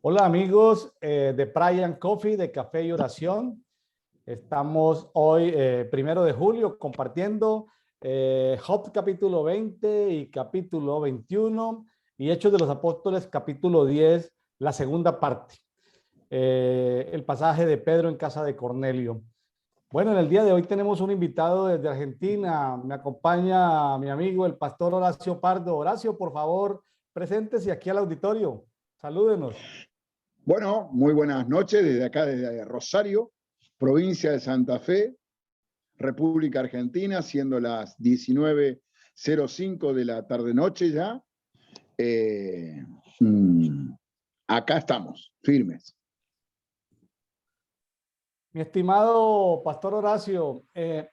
Hola amigos de Prayer and Coffee, de Café y Oración. Estamos hoy, 1 de julio, compartiendo Job capítulo 20 y capítulo 21 y Hechos de los Apóstoles capítulo 10, la segunda parte. El pasaje de Pedro en casa de Cornelio. Bueno, en el día de hoy tenemos un invitado desde Argentina. Me acompaña mi amigo, el pastor Horacio Pardo. Horacio, por favor, preséntese aquí al auditorio. Salúdenos. Bueno, muy buenas noches desde acá, desde Rosario, provincia de Santa Fe, República Argentina, siendo las 19:05 de la tarde-noche ya. Eh, mm, Acá estamos, firmes. Mi estimado pastor Horacio, ¿le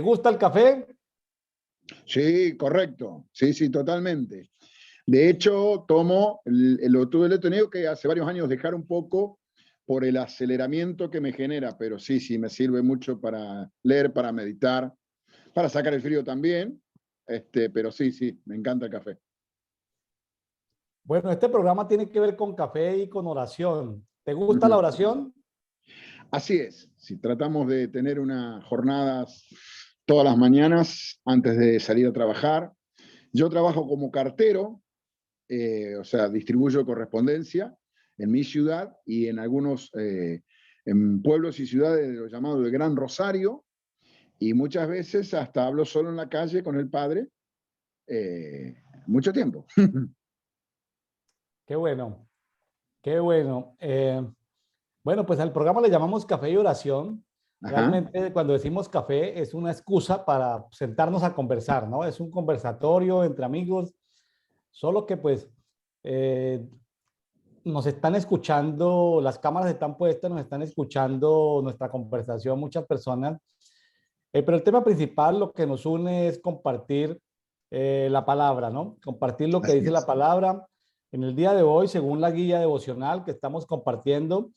gusta el café? Sí, correcto. Sí, totalmente. De hecho, lo he tenido que hace varios años dejar un poco por el aceleramiento que me genera, pero sí, me sirve mucho para leer, para meditar, para sacar el frío también, pero sí, me encanta el café. Bueno, este programa tiene que ver con café y con oración. ¿Te gusta la oración? Así es, si tratamos de tener unas jornadas todas las mañanas antes de salir a trabajar. Yo trabajo como cartero, o sea, distribuyo correspondencia en mi ciudad y en algunos en pueblos y ciudades de lo llamado el Gran Rosario, y muchas veces hasta hablo solo en la calle con el padre, mucho tiempo. Qué bueno, qué bueno. Bueno, pues al programa le llamamos café y oración. Ajá. Realmente cuando decimos café es una excusa para sentarnos a conversar, ¿no? Es un conversatorio entre amigos, solo que pues eh, nos están escuchando, las cámaras están puestas, nos están escuchando nuestra conversación muchas personas. Pero el tema principal, lo que nos une es compartir la palabra, ¿no? Compartir lo que Así dice la es. palabra. En el día de hoy, según la guía devocional que estamos compartiendo,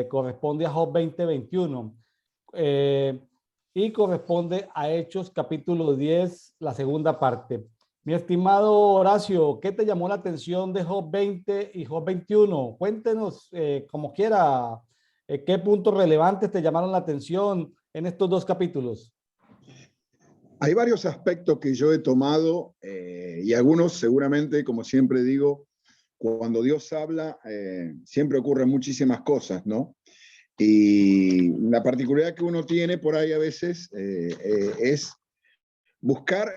corresponde a Job 20:21 eh, y corresponde a Hechos capítulo 10, la segunda parte. Mi estimado Horacio, ¿qué te llamó la atención de Job 20 y Job 21? Cuéntenos, como quiera, qué puntos relevantes te llamaron la atención en estos dos capítulos. Hay varios aspectos que yo he tomado, y algunos seguramente, como siempre digo, cuando Dios habla, siempre ocurren muchísimas cosas, ¿no? Y la particularidad que uno tiene por ahí a veces es buscar,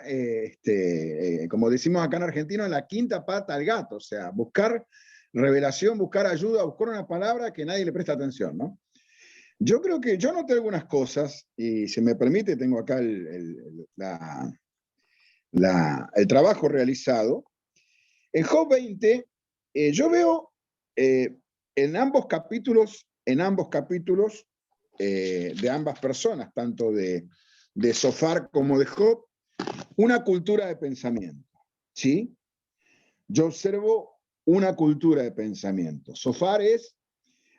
como decimos acá en Argentina, la quinta pata al gato, o sea, buscar revelación, buscar ayuda, buscar una palabra que nadie le presta atención, ¿no? Yo creo que yo noté algunas cosas, y si me permite, tengo acá el trabajo realizado. En Job 20, yo veo eh, en ambos capítulos de ambas personas, tanto de Sofar como de Job, una cultura de pensamiento, ¿sí? Yo observo una cultura de pensamiento. Sofar es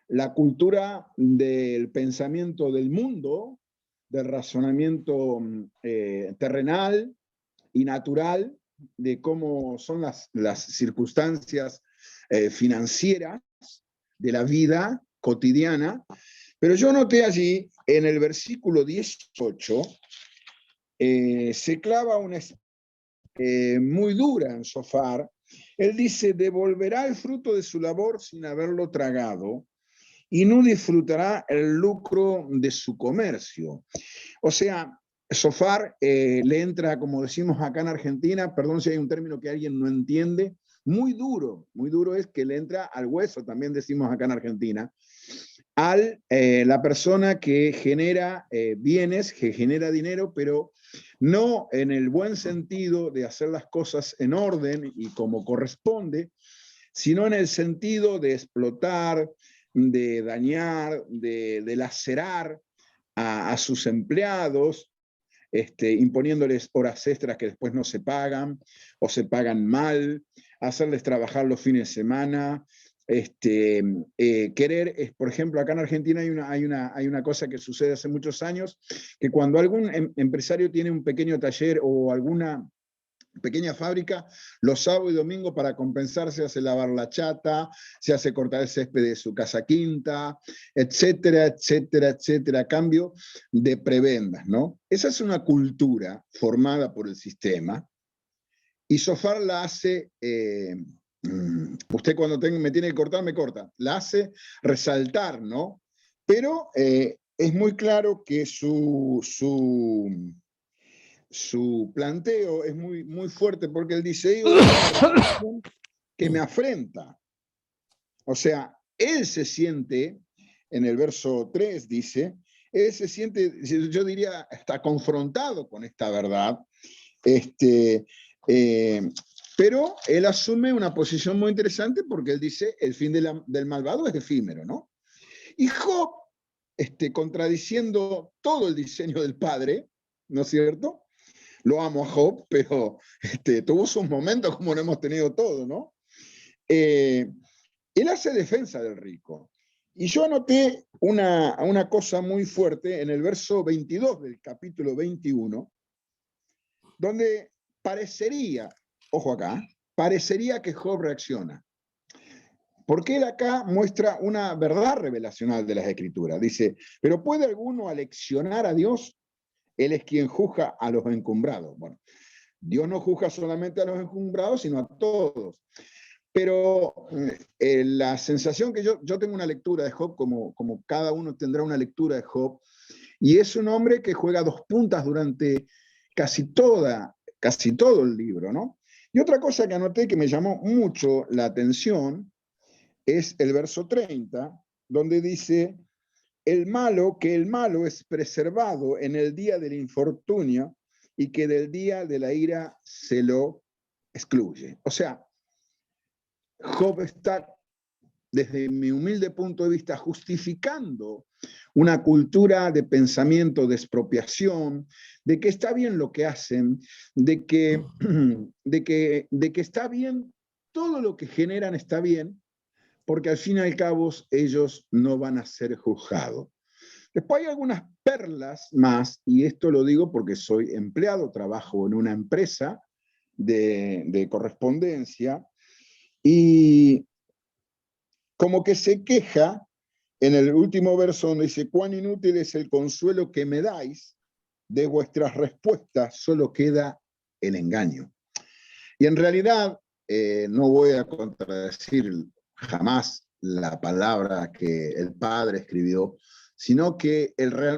la cultura del pensamiento del mundo, del razonamiento terrenal y natural, de cómo son las circunstancias financieras de la vida cotidiana. Pero yo noté allí, en el versículo 18, se clava una muy dura en Sofar. Él dice: devolverá el fruto de su labor sin haberlo tragado, y no disfrutará el lucro de su comercio. O sea, Sofar le entra, como decimos acá en Argentina, perdón si hay un término que alguien no entiende, muy duro es que le entra al hueso, también decimos acá en Argentina, la persona que genera bienes, que genera dinero, pero no en el buen sentido de hacer las cosas en orden y como corresponde, sino en el sentido de explotar, de dañar, de lacerar a sus empleados, imponiéndoles horas extras que después no se pagan o se pagan mal, hacerles trabajar los fines de semana, querer, por ejemplo, acá en Argentina hay una cosa que sucede hace muchos años, que cuando algún empresario tiene un pequeño taller o alguna pequeña fábrica, los sábados y domingos para compensar se hace lavar la chata, se hace cortar el césped de su casa quinta, etcétera, etcétera, etcétera, a cambio de prebendas, ¿no? Esa es una cultura formada por el sistema y Zofar la hace, usted cuando me tiene que cortar, me corta, la hace resaltar, ¿no? Pero es muy claro que su planteo es muy, muy fuerte porque él dice, que me afrenta. O sea, él se siente, en el verso 3 dice, él se siente, yo diría, está confrontado con esta verdad, pero él asume una posición muy interesante porque él dice, el fin del malvado es efímero, ¿no? Y Job, contradiciendo todo el diseño del Padre, ¿no es cierto? Lo amo a Job, pero tuvo sus momentos como lo hemos tenido todos, ¿no? Él hace defensa del rico. Y yo anoté una cosa muy fuerte en el verso 22 del capítulo 21, donde parecería, ojo acá, parecería que Job reacciona. Porque él acá muestra una verdad revelacional de las Escrituras. Dice, pero ¿puede alguno aleccionar a Dios? Él es quien juzga a los encumbrados. Bueno, Dios no juzga solamente a los encumbrados, sino a todos. Pero la sensación que yo tengo una lectura de Job, como cada uno tendrá una lectura de Job, y es un hombre que juega dos puntas durante casi todo el libro, ¿no? Y otra cosa que anoté que me llamó mucho la atención es el verso 30, donde dice, el malo es preservado en el día del infortunio y que del día de la ira se lo excluye. O sea, Job está, desde mi humilde punto de vista, justificando una cultura de pensamiento, de expropiación, de que está bien lo que hacen, de que está bien, todo lo que generan está bien, porque al fin y al cabo ellos no van a ser juzgados. Después hay algunas perlas más, y esto lo digo porque soy empleado, trabajo en una empresa de correspondencia, y como que se queja en el último verso donde dice, cuán inútil es el consuelo que me dais, de vuestras respuestas solo queda el engaño. Y en realidad no voy a contradecir jamás la palabra que el Padre escribió, sino que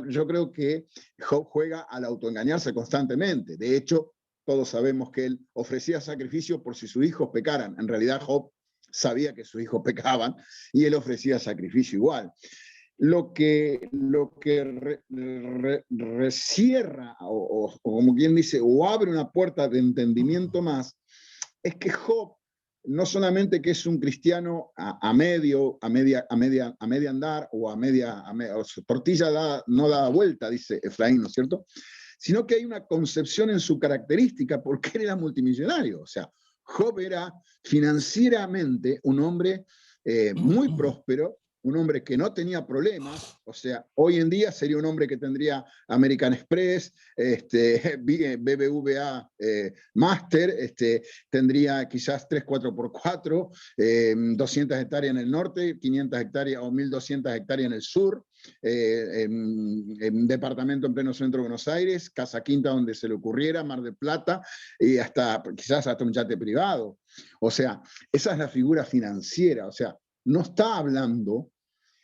yo creo que Job juega al autoengañarse constantemente. De hecho, todos sabemos que él ofrecía sacrificio por si sus hijos pecaran. En realidad Job sabía que sus hijos pecaban y él ofrecía sacrificio igual. Lo que recierra, o como quien dice, o abre una puerta de entendimiento más, es que Job no solamente que es un cristiano a media andar o o su tortilla no da vuelta, dice Efraín, ¿no es cierto? Sino que hay una concepción en su característica porque él era multimillonario. O sea, Job era financieramente un hombre muy próspero, un hombre que no tenía problemas, o sea, hoy en día sería un hombre que tendría American Express, BBVA Master, tendría quizás 3, 4x4, 200 hectáreas en el norte, 500 hectáreas o 1.200 hectáreas en el sur, en departamento en pleno centro de Buenos Aires, casa quinta donde se le ocurriera, Mar del Plata, y quizás hasta un yate privado. O sea, esa es la figura financiera, o sea, no está hablando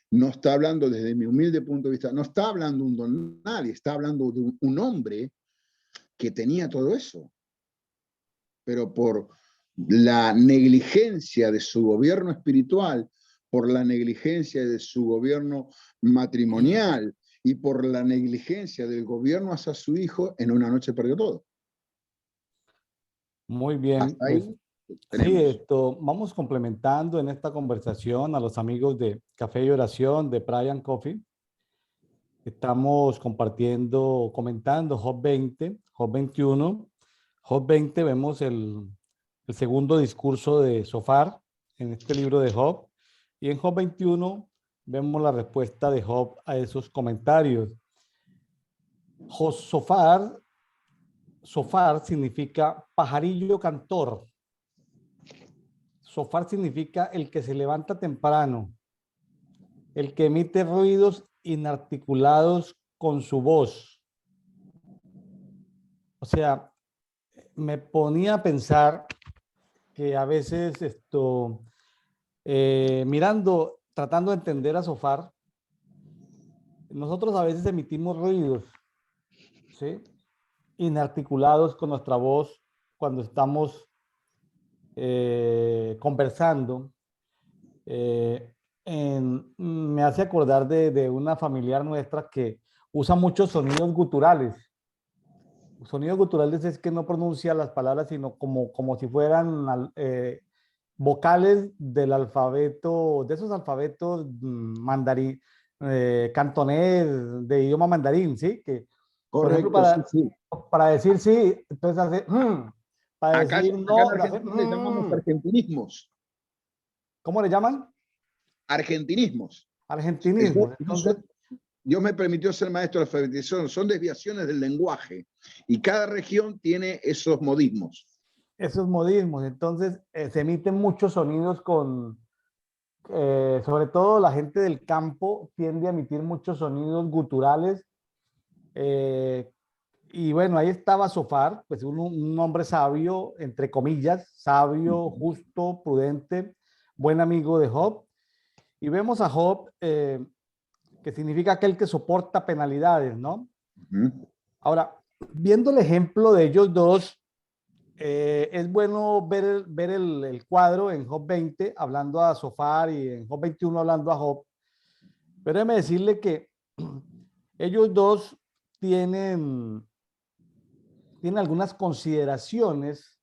desde mi humilde punto de vista, no está hablando un don nadie, está hablando de un hombre que tenía todo eso, pero por la negligencia de su gobierno espiritual, por la negligencia de su gobierno matrimonial y por la negligencia del gobierno hacia su hijo, en una noche perdió todo. Muy bien, Hasta pues ahí sí, tenemos. vamos complementando en esta conversación a los amigos de Café y Oración de Brian Coffee. Estamos compartiendo, comentando Job 20, Job 21. Job 20 vemos el segundo discurso de Zofar en este libro de Job. Y en Job 21 vemos la respuesta de Job a esos comentarios. Zofar Sofar significa pajarillo cantor. Sofar significa el que se levanta temprano, el que emite ruidos inarticulados con su voz. O sea, me ponía a pensar que a veces mirando, tratando de entender a Sofar, nosotros a veces emitimos ruidos, ¿sí? Inarticulados con nuestra voz cuando estamos conversando. Me hace acordar de una familiar nuestra que usa muchos sonidos guturales. Sonidos guturales es que no pronuncia las palabras, sino como si fueran vocales del alfabeto, de esos alfabetos mandarín, cantonés, de idioma mandarín, ¿sí? Que, por ejemplo, Correcto, sí, sí. para decir sí, entonces hace, para Acá, decir acá en no, hace, Argentina le llamamos argentinismos. ¿cómo le llaman? Argentinismos. Argentinismo. Entonces, Dios me permitió ser maestro de alfabetización, son desviaciones del lenguaje y cada región tiene esos modismos. esos modismos, entonces se emiten muchos sonidos sobre todo la gente del campo tiende a emitir muchos sonidos guturales. eh, y bueno, ahí estaba Sofar, pues un hombre sabio, entre comillas, sabio, justo, prudente, buen amigo de Job. Y vemos a Job, que significa aquel que soporta penalidades, ¿no? Ahora, viendo el ejemplo de ellos dos, es bueno ver el cuadro en Job 20 hablando a Sofar y en Job 21 hablando a Job. Pero déjeme decirle que ellos dos tienen, tienen algunas consideraciones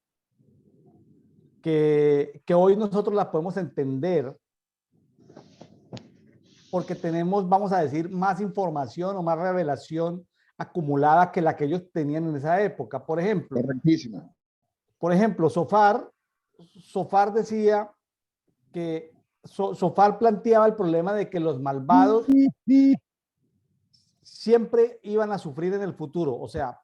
que hoy nosotros las podemos entender porque tenemos, vamos a decir, más información o más revelación acumulada que la que ellos tenían en esa época. Correctísima. Por ejemplo, Sofar decía que Sofar planteaba el problema de que los malvados siempre iban a sufrir en el futuro. O sea,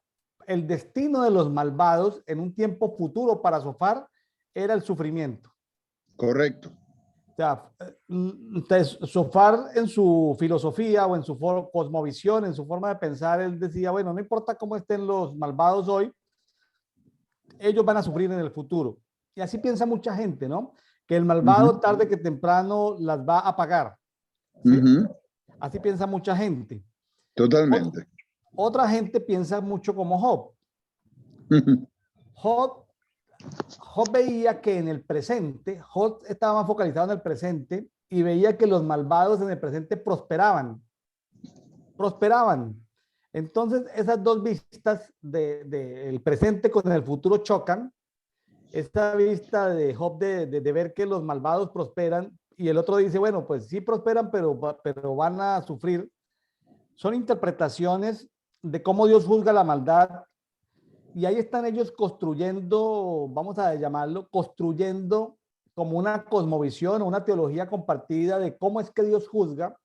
el destino de los malvados en un tiempo futuro para Sofar era el sufrimiento. Correcto. O sea, entonces, Sofar en su filosofía o en su cosmovisión, en su forma de pensar, él decía, bueno, no importa cómo estén los malvados hoy, ellos van a sufrir en el futuro. Y así piensa mucha gente, ¿no? Que el malvado tarde que temprano las va a pagar. ¿Sí? Así piensa mucha gente. Totalmente. Otra gente piensa mucho como Job. Job veía que en el presente, Job estaba más focalizado en el presente y veía que los malvados en el presente prosperaban. Entonces, esas dos vistas del presente con el futuro chocan. Esta vista de Job de ver que los malvados prosperan y el otro dice, bueno, pues sí prosperan, pero van a sufrir. Son interpretaciones de cómo Dios juzga la maldad y ahí están ellos construyendo, vamos a llamarlo, construyendo como una cosmovisión o una teología compartida de cómo es que Dios juzga.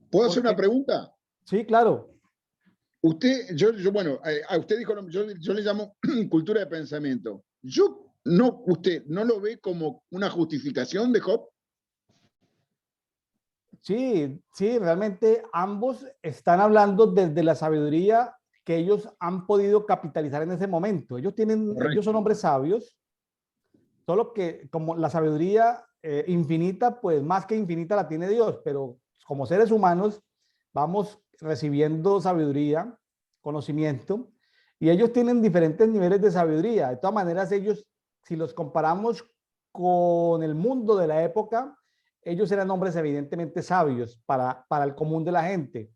¿Puedo hacer una pregunta? Sí, claro. Usted, bueno, a usted dijo, yo le llamo cultura de pensamiento. ¿Usted no lo ve como una justificación de Job? Sí, sí, realmente ambos están hablando desde la sabiduría que ellos han podido capitalizar en ese momento. Ellos son hombres sabios, solo que como la sabiduría infinita, pues más que infinita la tiene Dios, pero como seres humanos vamos recibiendo sabiduría, conocimiento, y ellos tienen diferentes niveles de sabiduría. De todas maneras, ellos, si los comparamos con el mundo de la época, ellos eran hombres evidentemente sabios para el común de la gente.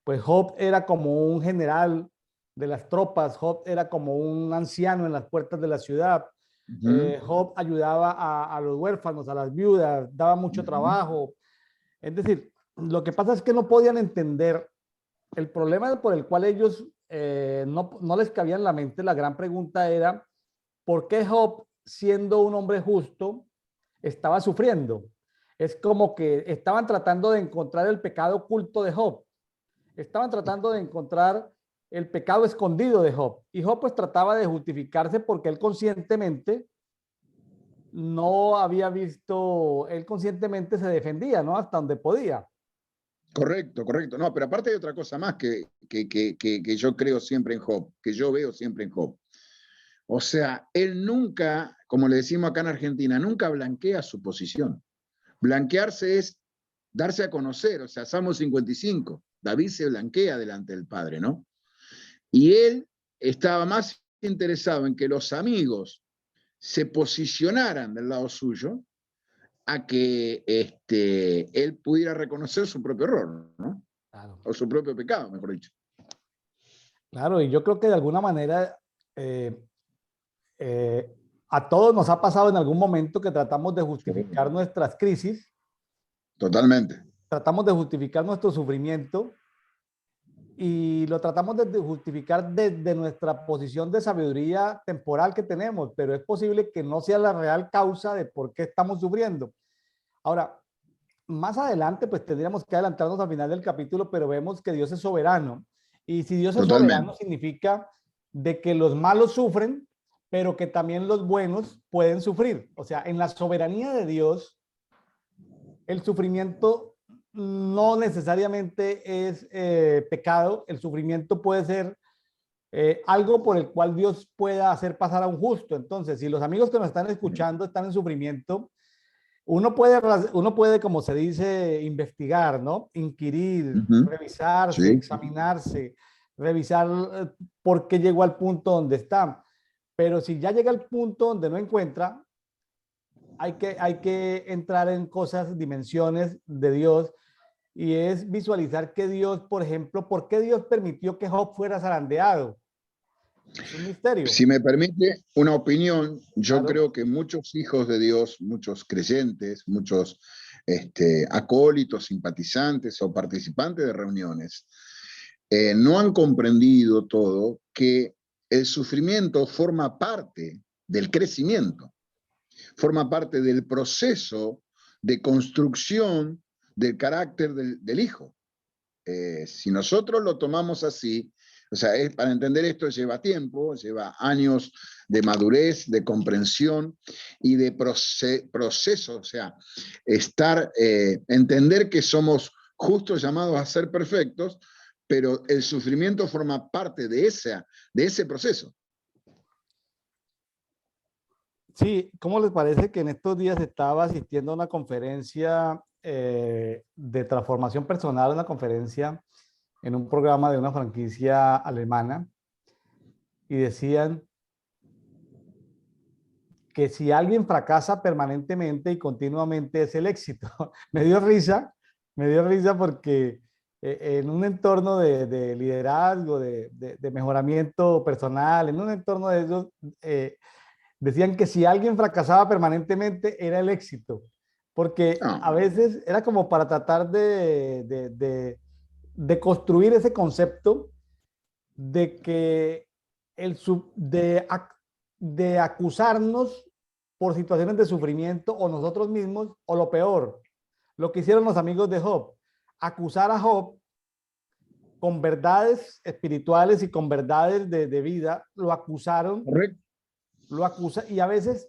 Pues Job era como un general de las tropas, Job era como un anciano en las puertas de la ciudad. Job ayudaba a los huérfanos, a las viudas, daba mucho trabajo. Es decir, lo que pasa es que no podían entender el problema por el cual ellos no les cabía en la mente. La gran pregunta era, ¿por qué Job, siendo un hombre justo, estaba sufriendo? Es como que estaban tratando de encontrar el pecado oculto de Job. Estaban tratando de encontrar el pecado escondido de Job. Y Job pues trataba de justificarse porque él conscientemente no había visto, él conscientemente se defendía, ¿no? Hasta donde podía. Correcto, correcto. No, pero aparte hay otra cosa más que yo creo siempre en Job, que yo veo siempre en Job. O sea, él nunca, como le decimos acá en Argentina, nunca blanquea su posición. Blanquearse es darse a conocer, o sea, Salmo 55, David se blanquea delante del Padre, ¿no? Y él estaba más interesado en que los amigos se posicionaran del lado suyo a que él pudiera reconocer su propio error, ¿no? Claro. O su propio pecado, mejor dicho. Claro, y yo creo que de alguna manera eh, eh, a todos nos ha pasado en algún momento que tratamos de Sí. justificar nuestras crisis, Totalmente. tratamos de justificar nuestro sufrimiento y lo tratamos de justificar desde nuestra posición de sabiduría temporal que tenemos, pero es posible que no sea la real causa de por qué estamos sufriendo. Ahora, más adelante, pues tendríamos que adelantarnos al final del capítulo, pero vemos que Dios es soberano. Y si Dios es soberano, Totalmente. significa de que los malos sufren, pero que también los buenos pueden sufrir. O sea, en la soberanía de Dios, el sufrimiento no necesariamente es pecado. El sufrimiento puede ser algo por el cual Dios pueda hacer pasar a un justo. Entonces, si los amigos que nos están escuchando están en sufrimiento, uno puede, como se dice, investigar, ¿no? Inquirir, Ujú. revisarse, Sí. examinarse, revisar por qué llegó al punto donde está. Pero si ya llega al punto donde no encuentra, hay que entrar en cosas, dimensiones de Dios, y es visualizar que Dios, por ejemplo, ¿por qué Dios permitió que Job fuera zarandeado? Es un misterio, Si me permite una opinión, yo claro. creo que muchos hijos de Dios, muchos creyentes, muchos acólitos, simpatizantes o participantes de reuniones, no han comprendido todo que el sufrimiento forma parte del crecimiento, forma parte del proceso de construcción del carácter del hijo. Si nosotros lo tomamos así, o sea, para entender esto lleva tiempo, lleva años de madurez, de comprensión y de proceso, o sea, entender que somos justos llamados a ser perfectos, pero el sufrimiento forma parte de ese proceso. Sí, ¿cómo les parece que en estos días estaba asistiendo a una conferencia de transformación personal, una conferencia en un programa de una franquicia alemana, y decían que si alguien fracasa permanentemente y continuamente es el éxito? Me dio risa porque en un entorno de liderazgo, de mejoramiento personal, en un entorno de esos, decían que si alguien fracasaba permanentemente era el éxito, porque No, a veces era como para tratar de construir ese concepto de que de acusarnos por situaciones de sufrimiento o nosotros mismos, o lo peor, lo que hicieron los amigos de Job, acusar a Job con verdades espirituales y con verdades de vida, correcto. lo acusa, y a veces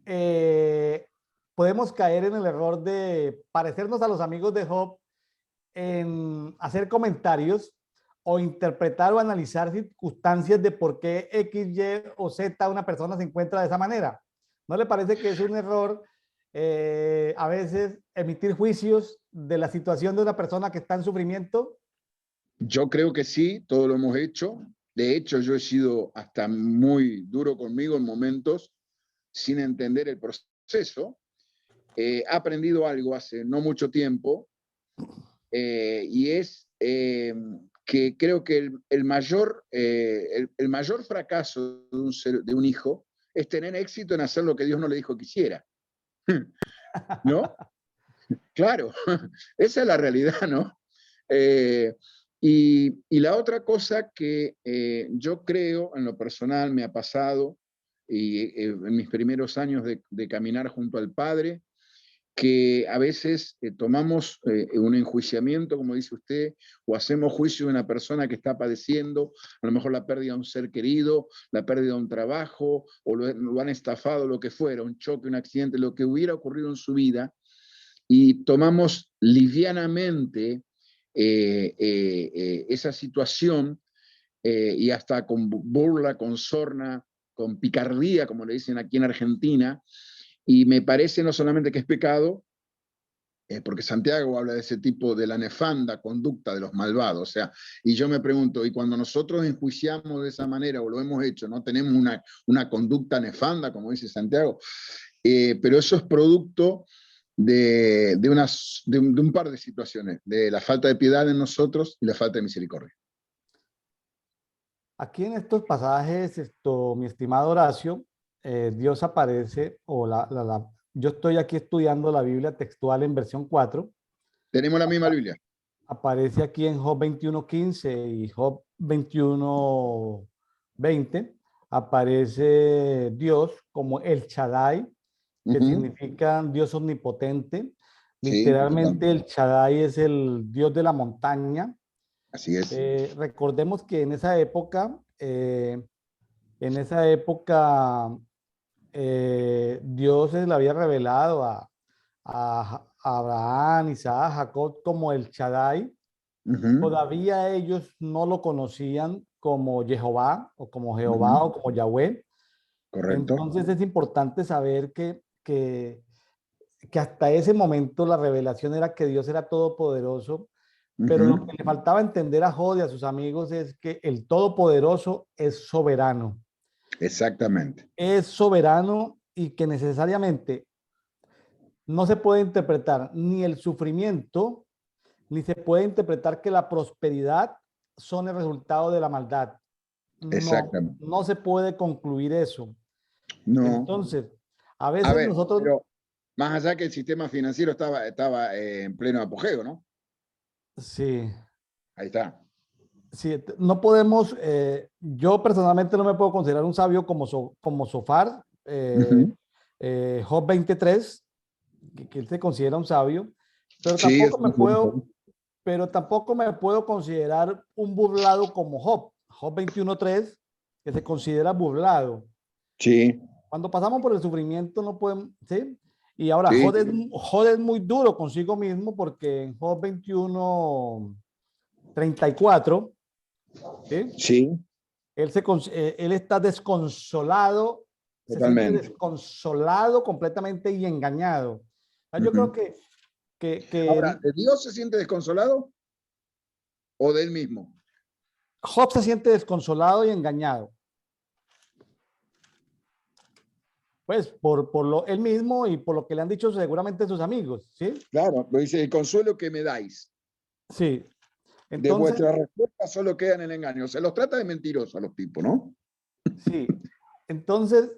eh, podemos caer en el error de parecernos a los amigos de Job en hacer comentarios o interpretar o analizar circunstancias de por qué X, Y o Z una persona se encuentra de esa manera. ¿No le parece que es un error a veces emitir juicios de la situación de una persona que está en sufrimiento? Yo creo que sí, todo lo hemos hecho. De hecho, yo he sido hasta muy duro conmigo en momentos sin entender el proceso. He aprendido algo hace no mucho tiempo y es que creo que el mayor fracaso de un hijo es tener éxito en hacer lo que Dios no le dijo que hiciera. ¿No? Claro, esa es la realidad, ¿no? Eh, y la otra cosa que yo creo en lo personal me ha pasado y en mis primeros años de caminar junto al Padre, que a veces tomamos un enjuiciamiento, como dice usted, o hacemos juicio de una persona que está padeciendo, a lo mejor la pérdida de un ser querido, la pérdida de un trabajo, o lo han estafado, lo que fuera, un choque, un accidente, lo que hubiera ocurrido en su vida, y tomamos livianamente esa situación y hasta con burla, con sorna, con picardía, como le dicen aquí en Argentina, y me parece no solamente que es pecado, porque Santiago habla de ese tipo de la nefanda conducta de los malvados, o sea, y yo me pregunto, y cuando nosotros enjuiciamos de esa manera, o lo hemos hecho, no tenemos una conducta nefanda, como dice Santiago, pero eso es producto de un par de situaciones, de la falta de piedad en nosotros y la falta de misericordia. Aquí en estos pasajes, mi estimado Horacio, Dios aparece, yo estoy aquí estudiando la Biblia textual en versión 4. Tenemos la misma Biblia. Aparece aquí en Job 21:15 y Job 21:20. Aparece Dios como El Shaddai, que significa Dios omnipotente. Sí, Literalmente totalmente. el Shaddai es el Dios de la montaña. Así es. Recordemos que en esa época Dios se le había revelado a Abraham, Isaac, Jacob como el Shaddai. Todavía ellos no lo conocían como Jehová o como Jehová o como Yahweh. Correcto. Entonces es importante saber que hasta ese momento la revelación era que Dios era todopoderoso, pero lo que le faltaba entender a Job y a sus amigos es que el todopoderoso es soberano. Exactamente. Es soberano y que necesariamente no se puede interpretar ni el sufrimiento, ni se puede interpretar que la prosperidad son el resultado de la maldad. No, Exactamente. no se puede concluir eso. No. Entonces, a A veces ver, nosotros, pero más allá que el sistema financiero estaba en pleno apogeo, ¿no? sí, Ahí está. sí, no podemos, yo personalmente no me puedo considerar un sabio como Sofar, Job 23, que él se considera un sabio, pero Sí, es tampoco me un puedo, pero tampoco me puedo considerar un burlado como Job. Job 21:3, que se considera burlado. sí, Cuando pasamos por el sufrimiento no podemos, ¿sí? Y ahora sí, Job es muy duro consigo mismo porque en Job 21:34, ¿sí? sí, Él está desconsolado, se siente totalmente. desconsolado completamente y engañado. Yo creo Ujú. que Ahora, ¿de Dios se siente desconsolado o de él mismo? Job se siente desconsolado y engañado. Pues por él mismo y por lo que le han dicho seguramente sus amigos, ¿sí? Claro, lo dice, el consuelo que me dais. Sí. De Entonces, vuestra respuesta solo queda en el engaño. Se los trata de mentirosos a los tipos, ¿no? sí. Entonces,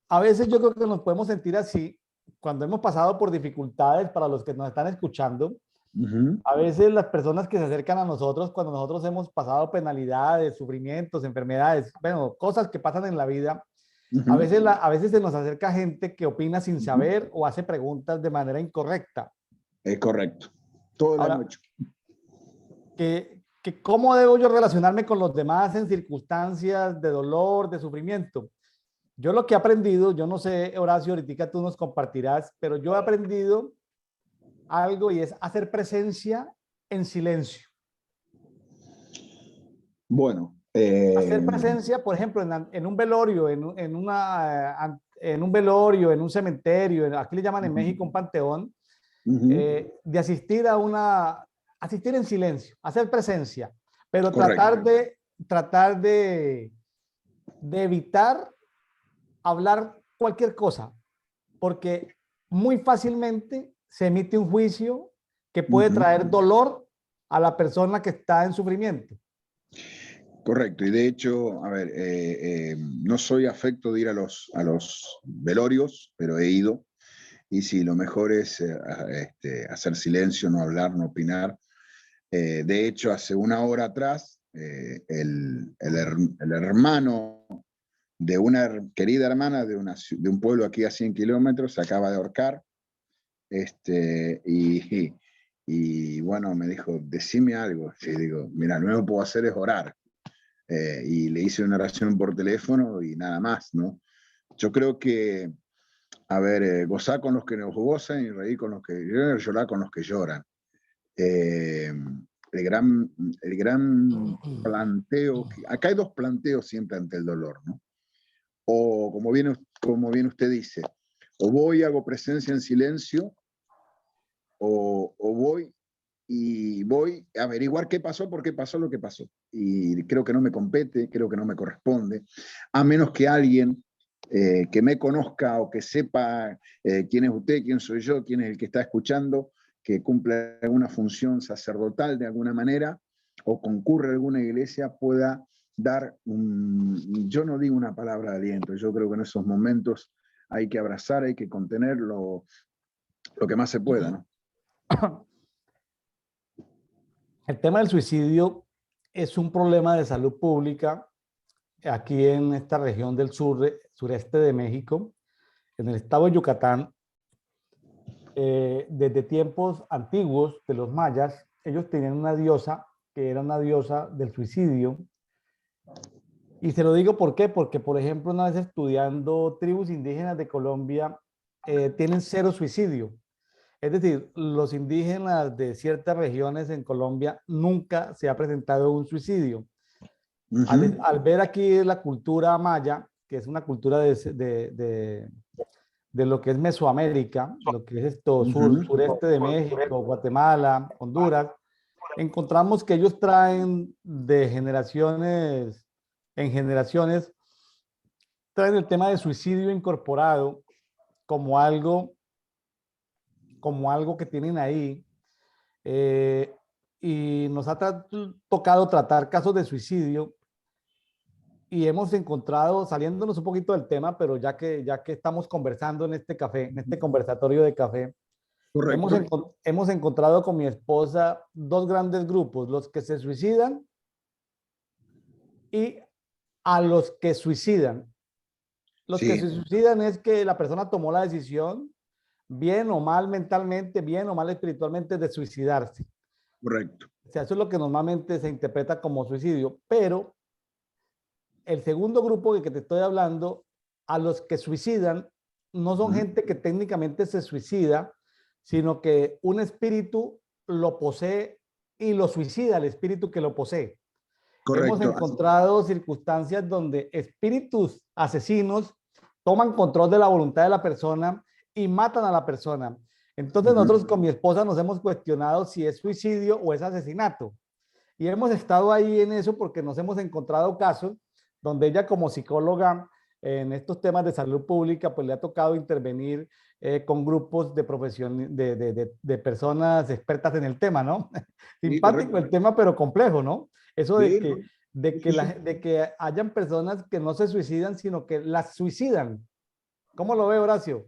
a veces yo creo que nos podemos sentir así cuando hemos pasado por dificultades para los que nos están escuchando. Ujú, A veces las personas que se acercan a nosotros, cuando nosotros hemos pasado penalidades, sufrimientos, enfermedades, bueno, cosas que pasan en la vida, ujú, a veces se nos acerca gente que opina sin ujú. saber o hace preguntas de manera incorrecta. Es correcto. Todo lo hemos Ahora, hecho. que cómo debo yo relacionarme con los demás en circunstancias de dolor, de sufrimiento. Yo lo que he aprendido, yo no sé, Horacio, ahorita tú nos compartirás, pero yo he aprendido algo y es hacer presencia en silencio. Bueno, Hacer presencia, por ejemplo, en un velorio, en un velorio, en un cementerio, aquí le llaman en México un panteón, ujú, de asistir en silencio, hacer presencia, pero correcto. tratar de evitar hablar cualquier cosa, porque muy fácilmente se emite un juicio que puede Ujú, traer dolor a la persona que está en sufrimiento. correcto. Y de hecho, a ver, no soy afecto de ir a los velorios, pero he ido. Y sí, lo mejor es hacer silencio, no hablar, no opinar. De hecho, hace una hora atrás, el hermano de una querida hermana de un pueblo aquí a 100 kilómetros se acaba de ahorcar. Y bueno, me dijo, decime algo. Y digo, mira, lo único que puedo hacer es orar. Y le hice una oración por teléfono y nada más, ¿no? Yo creo que, a ver, gozar con los que nos gozan y reír con los que llorar con los que lloran. Eh, el gran planteo, acá hay dos planteos siempre ante el dolor, ¿no? O como bien usted dice, o voy, hago presencia en silencio, o voy a averiguar qué pasó, por qué pasó lo que pasó. Y creo que no me compete, creo que no me corresponde, a menos que alguien que me conozca o que sepa quién es usted, quién soy yo, quién es el que está escuchando, que cumple alguna función sacerdotal de alguna manera o concurre a alguna iglesia, pueda dar yo no digo una palabra de aliento, yo creo que en esos momentos hay que abrazar, hay que contener lo que más se pueda, ¿no? El tema del suicidio es un problema de salud pública aquí en esta región del sureste de México, en el estado de Yucatán. Desde tiempos antiguos de los mayas, ellos tenían una diosa que era una diosa del suicidio. Y se lo digo ¿por qué? Porque, por ejemplo, una vez estudiando tribus indígenas de Colombia, tienen cero suicidio. Es decir, los indígenas de ciertas regiones en Colombia nunca se ha presentado un suicidio. Al ver aquí la cultura maya, que es una cultura de lo que es Mesoamérica, lo que es esto, sureste de México, Guatemala, Honduras, encontramos que ellos traen de generaciones en generaciones, traen el tema de suicidio incorporado como algo, que tienen ahí. eh, y nos ha tocado tratar casos de suicidio y hemos encontrado, saliéndonos un poquito del tema, pero ya que estamos conversando en este café, en este conversatorio de café, hemos encontrado con mi esposa dos grandes grupos, los que se suicidan y a los que suicidan. Los que se suicidan es que la persona tomó la decisión, bien o mal mentalmente, bien o mal espiritualmente, de suicidarse. Correcto. O sea, eso es lo que normalmente se interpreta como suicidio, pero el segundo grupo de que te estoy hablando, a los que suicidan, no son gente que técnicamente se suicida, sino que un espíritu lo posee y lo suicida el espíritu que lo posee. Hemos Correcto. encontrado circunstancias donde espíritus asesinos toman control de la voluntad de la persona y matan a la persona. Entonces nosotros con mi esposa nos hemos cuestionado si es suicidio o es asesinato. Y hemos estado ahí en eso porque nos hemos encontrado casos donde ella como psicóloga en estos temas de salud pública, pues le ha tocado intervenir con grupos de profesión, de personas expertas en el tema, ¿no? Simpático el tema, pero complejo, ¿no? Eso de que hayan personas que no se suicidan, sino que las suicidan. ¿Cómo lo ve, Horacio?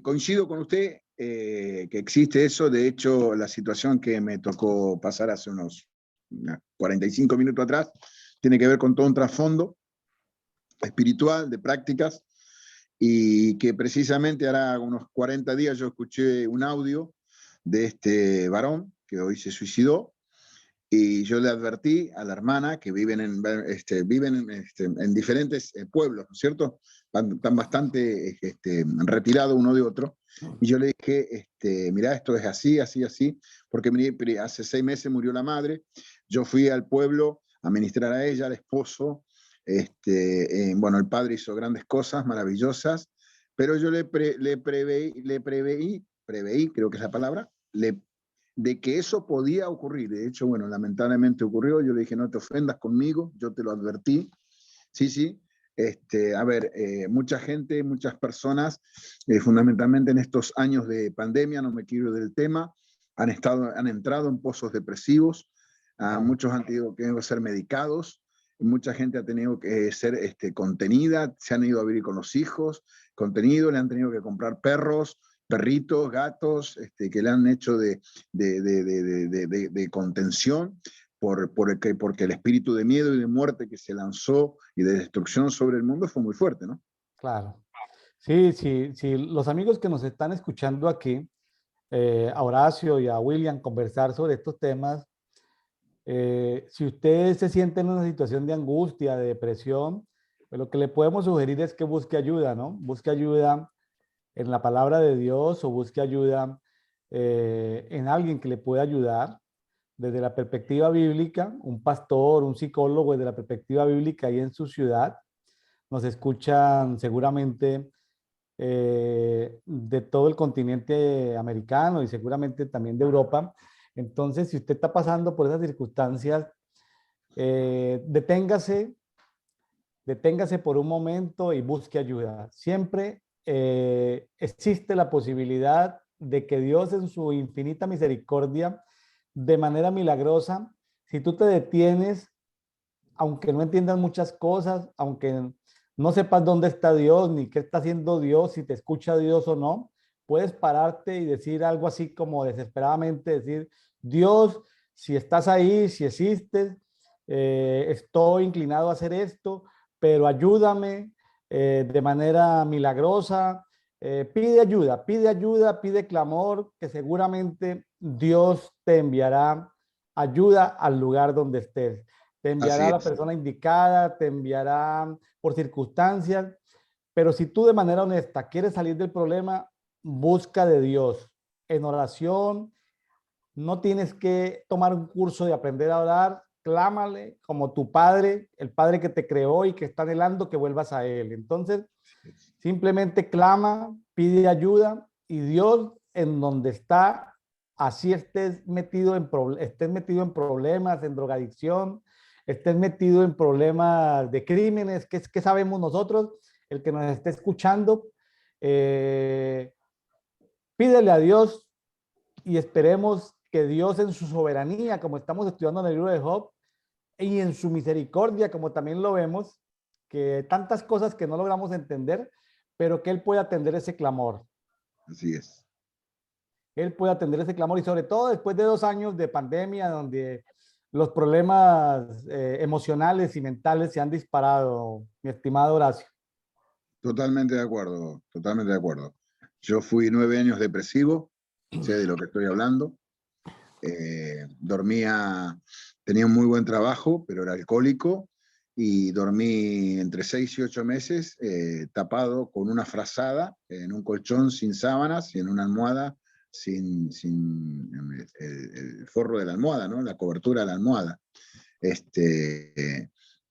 Coincido con usted que existe eso. De hecho, la situación que me tocó pasar hace unos 45 minutos atrás tiene que ver con todo un trasfondo espiritual, de prácticas, y que precisamente hará unos 40 días yo escuché un audio de este varón que hoy se suicidó, y yo le advertí a la hermana que viven en diferentes pueblos, ¿no es cierto? Están bastante retirados uno de otro. Y yo le dije, mira, esto es así, así, así, porque hace 6 meses murió la madre. Yo fui al pueblo a ministrar a ella, al esposo. Bueno, el padre hizo grandes cosas maravillosas, pero yo le preveí, creo que es la palabra, de que eso podía ocurrir. De hecho, bueno, lamentablemente ocurrió. Yo le dije, no te ofendas conmigo, yo te lo advertí. Sí, sí. A ver, mucha gente, muchas personas, fundamentalmente en estos años de pandemia, no me quiero del tema, han entrado en pozos depresivos, muchos han tenido que ser medicados, mucha gente ha tenido que ser contenida, se han ido a vivir con los hijos, contenido, le han tenido que comprar perros, perritos, gatos, que le han hecho de contención, porque el espíritu de miedo y de muerte que se lanzó y de destrucción sobre el mundo fue muy fuerte, ¿no? Claro. Sí, sí, sí. Los amigos que nos están escuchando aquí, a Horacio y a William conversar sobre estos temas, si usted se siente en una situación de angustia, de depresión, pues lo que le podemos sugerir es que busque ayuda, ¿no? Busque ayuda en la palabra de Dios o busque ayuda en alguien que le pueda ayudar desde la perspectiva bíblica, un pastor, un psicólogo desde la perspectiva bíblica ahí en su ciudad. Nos escuchan seguramente de todo el continente americano y seguramente también de Europa. Entonces, si usted está pasando por esas circunstancias, deténgase, deténgase por un momento y busque ayuda. Siempre existe la posibilidad de que Dios en su infinita misericordia, de manera milagrosa, si tú te detienes, aunque no entiendas muchas cosas, aunque no sepas dónde está Dios ni qué está haciendo Dios, si te escucha Dios o no, puedes pararte y decir algo así como desesperadamente, decir, Dios, si estás ahí, si existes, estoy inclinado a hacer esto, pero ayúdame de manera milagrosa. Pide ayuda, pide clamor, que seguramente Dios te enviará ayuda al lugar donde estés. Te enviará Así a la es, persona indicada, te enviará por circunstancias, pero si tú de manera honesta quieres salir del problema, busca de Dios en oración. No tienes que tomar un curso de aprender a orar, clámale como tu padre, el padre que te creó y que está anhelando que vuelvas a él. Entonces, simplemente clama, pide ayuda y Dios en donde está, así estés metido en problemas, en drogadicción, estés metido en problemas de crímenes, ¿qué sabemos nosotros? El que nos esté escuchando, eh, pídele a Dios y esperemos que Dios en su soberanía, como estamos estudiando en el libro de Job, y en su misericordia, como también lo vemos, que tantas cosas que no logramos entender, pero que Él puede atender ese clamor. así es. Él puede atender ese clamor y sobre todo después de 2 años de pandemia donde los problemas emocionales y mentales se han disparado, mi estimado Horacio. Totalmente de acuerdo, totalmente de acuerdo. Yo fui 9 años depresivo, sé de lo que estoy hablando. Dormía, tenía un muy buen trabajo, pero era alcohólico y dormí entre 6 y 8 meses tapado con una frazada en un colchón sin sábanas y en una almohada sin el forro de la almohada, ¿no? La cobertura de la almohada.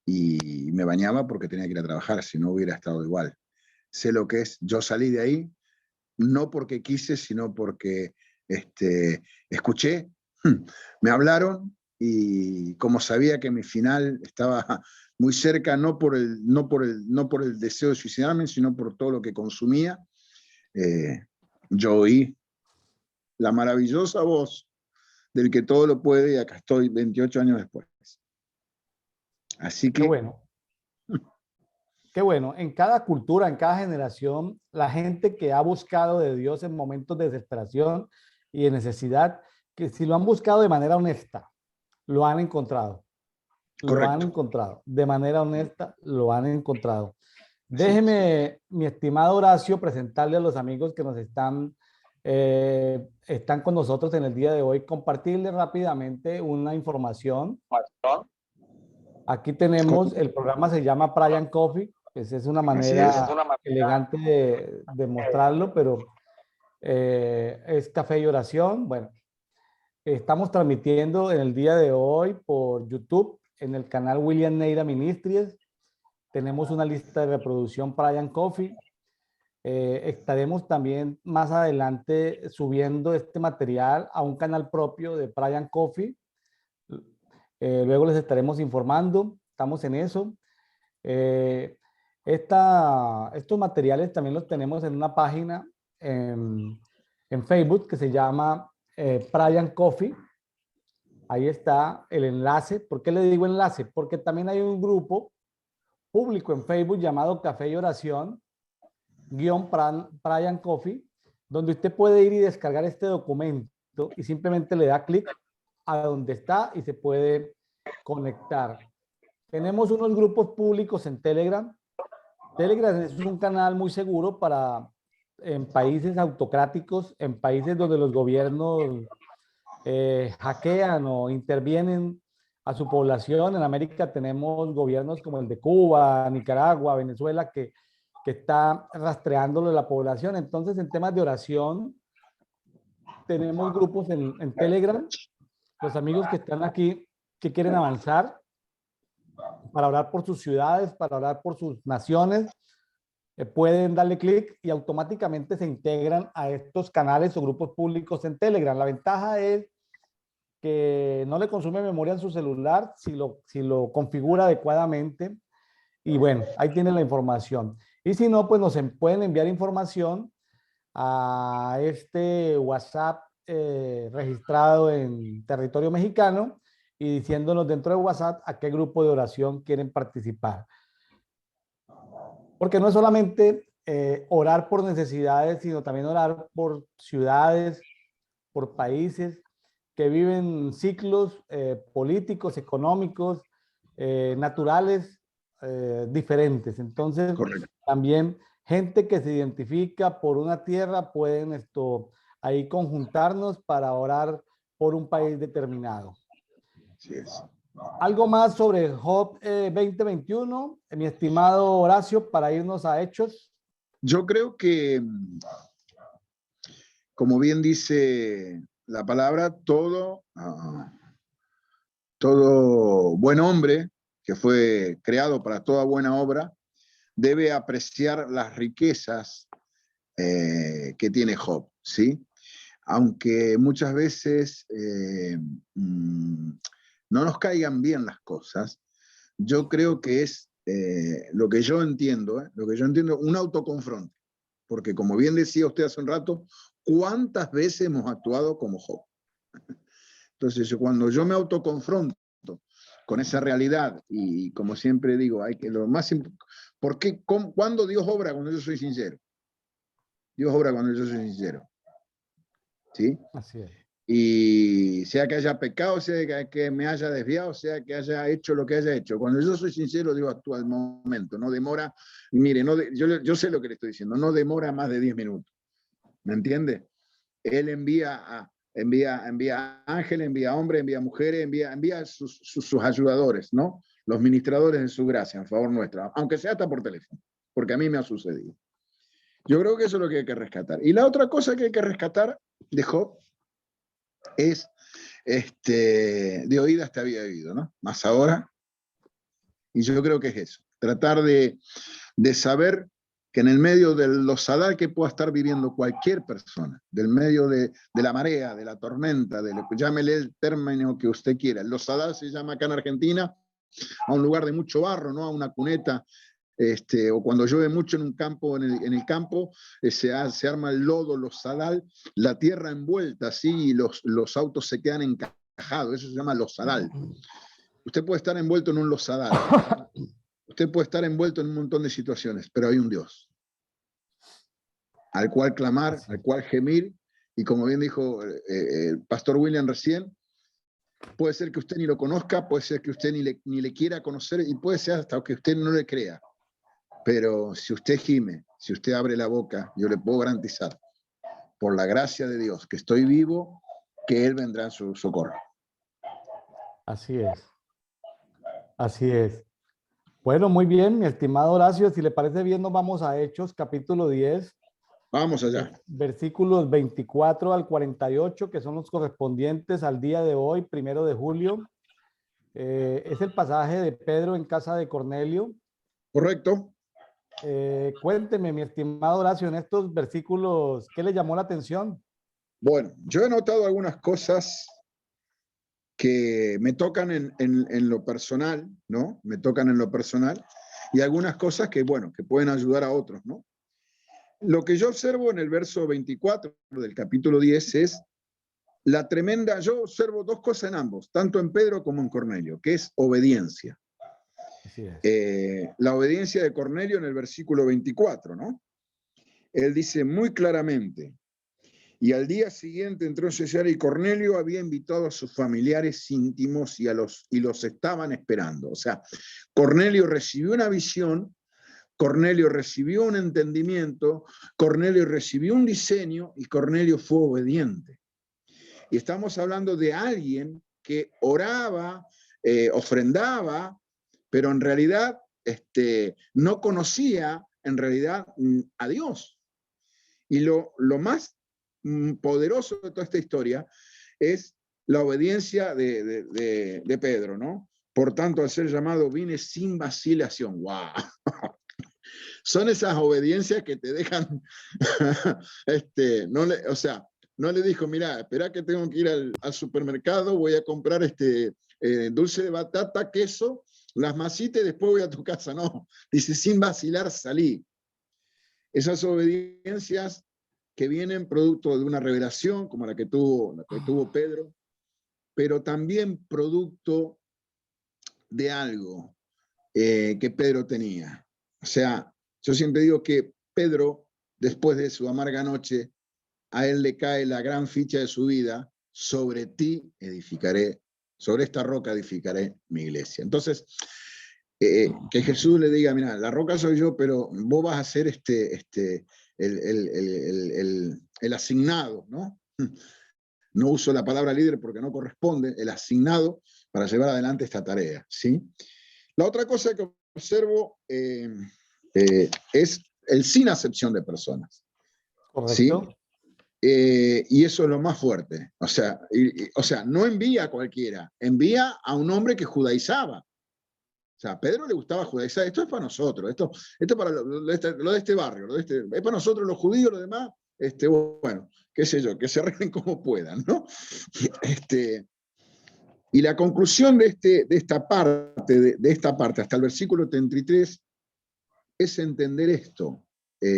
Y me bañaba porque tenía que ir a trabajar, si no hubiera estado igual. Sé lo que es, yo salí de ahí, no porque quise, sino porque escuché, me hablaron y como sabía que mi final estaba muy cerca, no por el deseo de suicidarme, sino por todo lo que consumía, yo oí la maravillosa voz del que todo lo puede y acá estoy 28 años después. Así Qué que, bueno, qué bueno. En cada cultura, en cada generación, la gente que ha buscado de Dios en momentos de desesperación y de necesidad, que si lo han buscado de manera honesta, lo han encontrado. Lo han correcto, encontrado. De manera honesta, lo han encontrado. así es. Déjeme, mi estimado Horacio, presentarle a los amigos que nos están con nosotros en el día de hoy, compartirle rápidamente una información. Aquí tenemos, el programa se llama Brian Coffee, pues es una Así es. manera elegante de mostrarlo, pero es café y oración. Bueno, estamos transmitiendo en el día de hoy por YouTube en el canal William Neira Ministries. Tenemos una lista de reproducción Brian Coffee. Estaremos también más adelante subiendo este material a un canal propio de Brian Coffee. Luego les estaremos informando. Estamos en eso. Eh, estos materiales también los tenemos en una página en Facebook que se llama Brian Coffee. Ahí está el enlace. ¿Por qué le digo enlace? Porque también hay un grupo público en Facebook llamado Café y Oración, guión Brian Coffee, donde usted puede ir y descargar este documento y simplemente le da clic a donde está y se puede conectar. Tenemos unos grupos públicos en Telegram Telegram es un canal muy seguro para en países autocráticos, en países donde los gobiernos hackean o intervienen a su población. En América tenemos gobiernos como el de Cuba, Nicaragua, Venezuela, que está rastreándolo a la población. Entonces, en temas de oración, tenemos grupos en Telegram, los amigos que están aquí, que quieren avanzar para orar por sus ciudades, para orar por sus naciones, pueden darle clic y automáticamente se integran a estos canales o grupos públicos en Telegram. La ventaja es que no le consume memoria en su celular si lo configura adecuadamente. Y bueno, ahí tienen la información. Y si no, pues pueden enviar información a este WhatsApp registrado en territorio mexicano y diciéndonos dentro de WhatsApp a qué grupo de oración quieren participar. Porque no es solamente orar por necesidades, sino también orar por ciudades, por países que viven ciclos políticos, económicos, naturales diferentes. Entonces, Correcto. también gente que se identifica por una tierra pueden ahí conjuntarnos para orar por un país determinado. Así es. Algo más sobre Job 2021, mi estimado Horacio, para irnos a Hechos. Yo creo que, como bien dice la palabra, todo buen hombre que fue creado para toda buena obra debe apreciar las riquezas que tiene Job, ¿sí? Aunque muchas veces no nos caigan bien las cosas, yo creo que es lo que yo entiendo, un autoconfronto. Porque como bien decía usted hace un rato, ¿cuántas veces hemos actuado como Job? Entonces, cuando yo me autoconfronto con esa realidad, y como siempre digo, hay que lo más ¿por qué? ¿Cuándo Dios obra? Cuando yo soy sincero. Dios obra cuando yo soy sincero. ¿Sí? Así es. Y sea que haya pecado, sea que me haya desviado, sea que haya hecho lo que haya hecho. Cuando yo soy sincero, Dios actúa al momento, no demora, mire, yo sé lo que le estoy diciendo, no demora más de 10 minutos. ¿Me entiende? Él envía ángeles, envía hombres, envía mujeres, envía sus ayudadores, ¿no? Los ministradores de su gracia en favor nuestra, aunque sea hasta por teléfono, porque a mí me ha sucedido. Yo creo que eso es lo que hay que rescatar. Y la otra cosa que hay que rescatar de Job es, de oídas te había oído, ¿no? Más ahora. Y yo creo que es eso. Tratar de saber que en el medio de los sadal que pueda estar viviendo cualquier persona, del medio de la marea, de la tormenta, llámele el término que usted quiera. Los sadal se llama acá en Argentina a un lugar de mucho barro, ¿no? A una cuneta, o cuando llueve mucho en un campo, en el campo, se arma el lodo, los sadal, la tierra envuelta, así, y los autos se quedan encajados. Eso se llama los sadal. Usted puede estar envuelto en un losadal. Usted puede estar envuelto en un montón de situaciones, pero hay un Dios al cual clamar, al cual gemir, y como bien dijo el pastor William recién, puede ser que usted ni lo conozca, puede ser que usted ni le quiera conocer, y puede ser hasta que usted no le crea. Pero si usted gime, si usted abre la boca, yo le puedo garantizar, por la gracia de Dios, que estoy vivo, que Él vendrá en su socorro. Así es. Así es. Bueno, muy bien, mi estimado Horacio, si le parece bien, nos vamos a Hechos, capítulo 10. Vamos allá. Versículos 24 al 48, que son los correspondientes al día de hoy, 1 de julio. Es el pasaje de Pedro en casa de Cornelio. Correcto. Cuénteme, mi estimado Horacio, en estos versículos, ¿qué le llamó la atención? Bueno, yo he notado algunas cosas que me tocan en lo personal, ¿no? Me tocan en lo personal, y algunas cosas que, bueno, que pueden ayudar a otros, ¿no? Lo que yo observo en el verso 24 del capítulo 10 es yo observo dos cosas en ambos, tanto en Pedro como en Cornelio, que es obediencia. Así es. La obediencia de Cornelio en el versículo 24, ¿no? Él dice muy claramente: y al día siguiente entró Cesarea, y Cornelio había invitado a sus familiares íntimos y los estaban esperando. O sea, Cornelio recibió una visión Cornelio recibió un entendimiento, Cornelio recibió un diseño y Cornelio fue obediente. Y estamos hablando de alguien que oraba, ofrendaba, pero en realidad no conocía en realidad a Dios. Y lo más poderoso de toda esta historia es la obediencia de Pedro, ¿no? Por tanto, al ser llamado, vine sin vacilación. ¡Wow! Son esas obediencias que te dejan, o sea, no le dijo, mira, espera que tengo que ir al supermercado, voy a comprar dulce de batata, queso, las masitas y después voy a tu casa. No, dice, sin vacilar salí. Esas obediencias que vienen producto de una revelación como la que tuvo Pedro, pero también producto de algo que Pedro tenía. O sea, yo siempre digo que Pedro, después de su amarga noche, a él le cae la gran ficha de su vida: sobre ti edificaré, sobre esta roca edificaré mi iglesia. Entonces, que Jesús le diga, mira, la roca soy yo, pero vos vas a ser el asignado, ¿no? No uso la palabra líder porque no corresponde, el asignado para llevar adelante esta tarea, ¿sí? La otra cosa que observo es el sin acepción de personas. Correcto. ¿Sí? Y eso es lo más fuerte. O sea, no envía a cualquiera, envía a un hombre que judaizaba. O sea, a Pedro le gustaba judaizar. Esto es para nosotros, esto es para lo de este barrio, es para nosotros los judíos, los demás, bueno, qué sé yo, que se arreglen como puedan, ¿no? Y la conclusión de esta parte, hasta el versículo 33, es entender esto.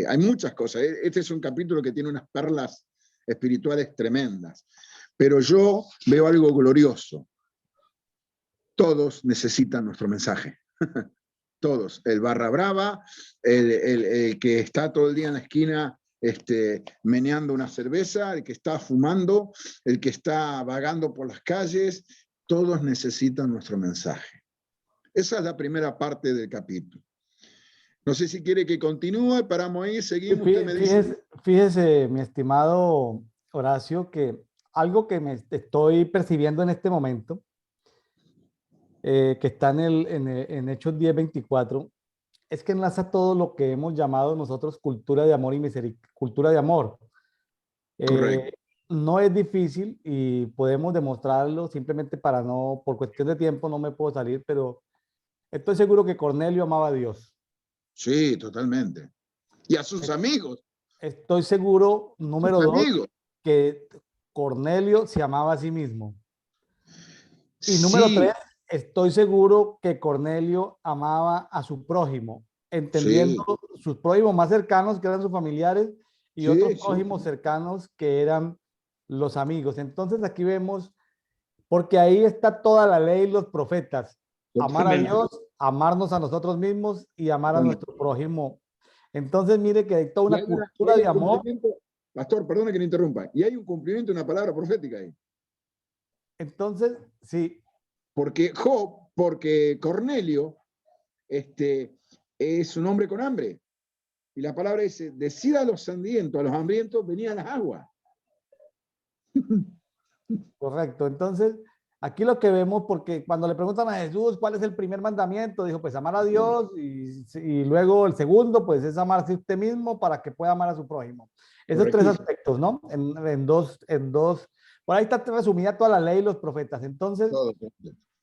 Hay muchas cosas. Este es un capítulo que tiene unas perlas espirituales tremendas. Pero yo veo algo glorioso. Todos necesitan nuestro mensaje. Todos. El barra brava, el que está todo el día en la esquina meneando una cerveza, el que está fumando, el que está vagando por las calles, todos necesitan nuestro mensaje. Esa es la primera parte del capítulo. No sé si quiere que continúe, paramos ahí, seguimos. Usted me dice. Fíjese, mi estimado Horacio, que algo que me estoy percibiendo en este momento, que está en Hechos 10:24, es que enlaza todo lo que hemos llamado nosotros cultura de amor y misericordia, cultura de amor. Correcto. No es difícil y podemos demostrarlo simplemente por cuestión de tiempo no me puedo salir, pero estoy seguro que Cornelio amaba a Dios. Sí, totalmente. Y a sus amigos. Estoy seguro, número Sus dos, amigos. que Cornelio se amaba a sí mismo. Y número tres, Sí, estoy seguro que Cornelio amaba a su prójimo, entendiendo sí, sus prójimos más cercanos, que eran sus familiares, y otros sí, sí. prójimos cercanos, que eran los amigos. Entonces aquí vemos, porque ahí está toda la ley y los profetas: amar a Totalmente. Dios, amarnos a nosotros mismos y amar a Totalmente. nuestro prójimo. Entonces mire que hay toda Y una cultura hay de un amor. cumplimiento, pastor, perdone que le interrumpa, y hay un cumplimiento de una palabra profética ahí. Entonces, sí, Porque Cornelio es un hombre con hambre. Y la palabra dice, decida a los sedientos, a los hambrientos, venían las aguas. correcto. Entonces, aquí lo que vemos, porque cuando le preguntan a Jesús cuál es el primer mandamiento, dijo, pues amar a Dios, y luego el segundo, pues es amarse a usted mismo para que pueda amar a su prójimo. Esos tres Correctísimo. aspectos, ¿no? En dos, por ahí está resumida toda la ley y los profetas. Entonces, Todo.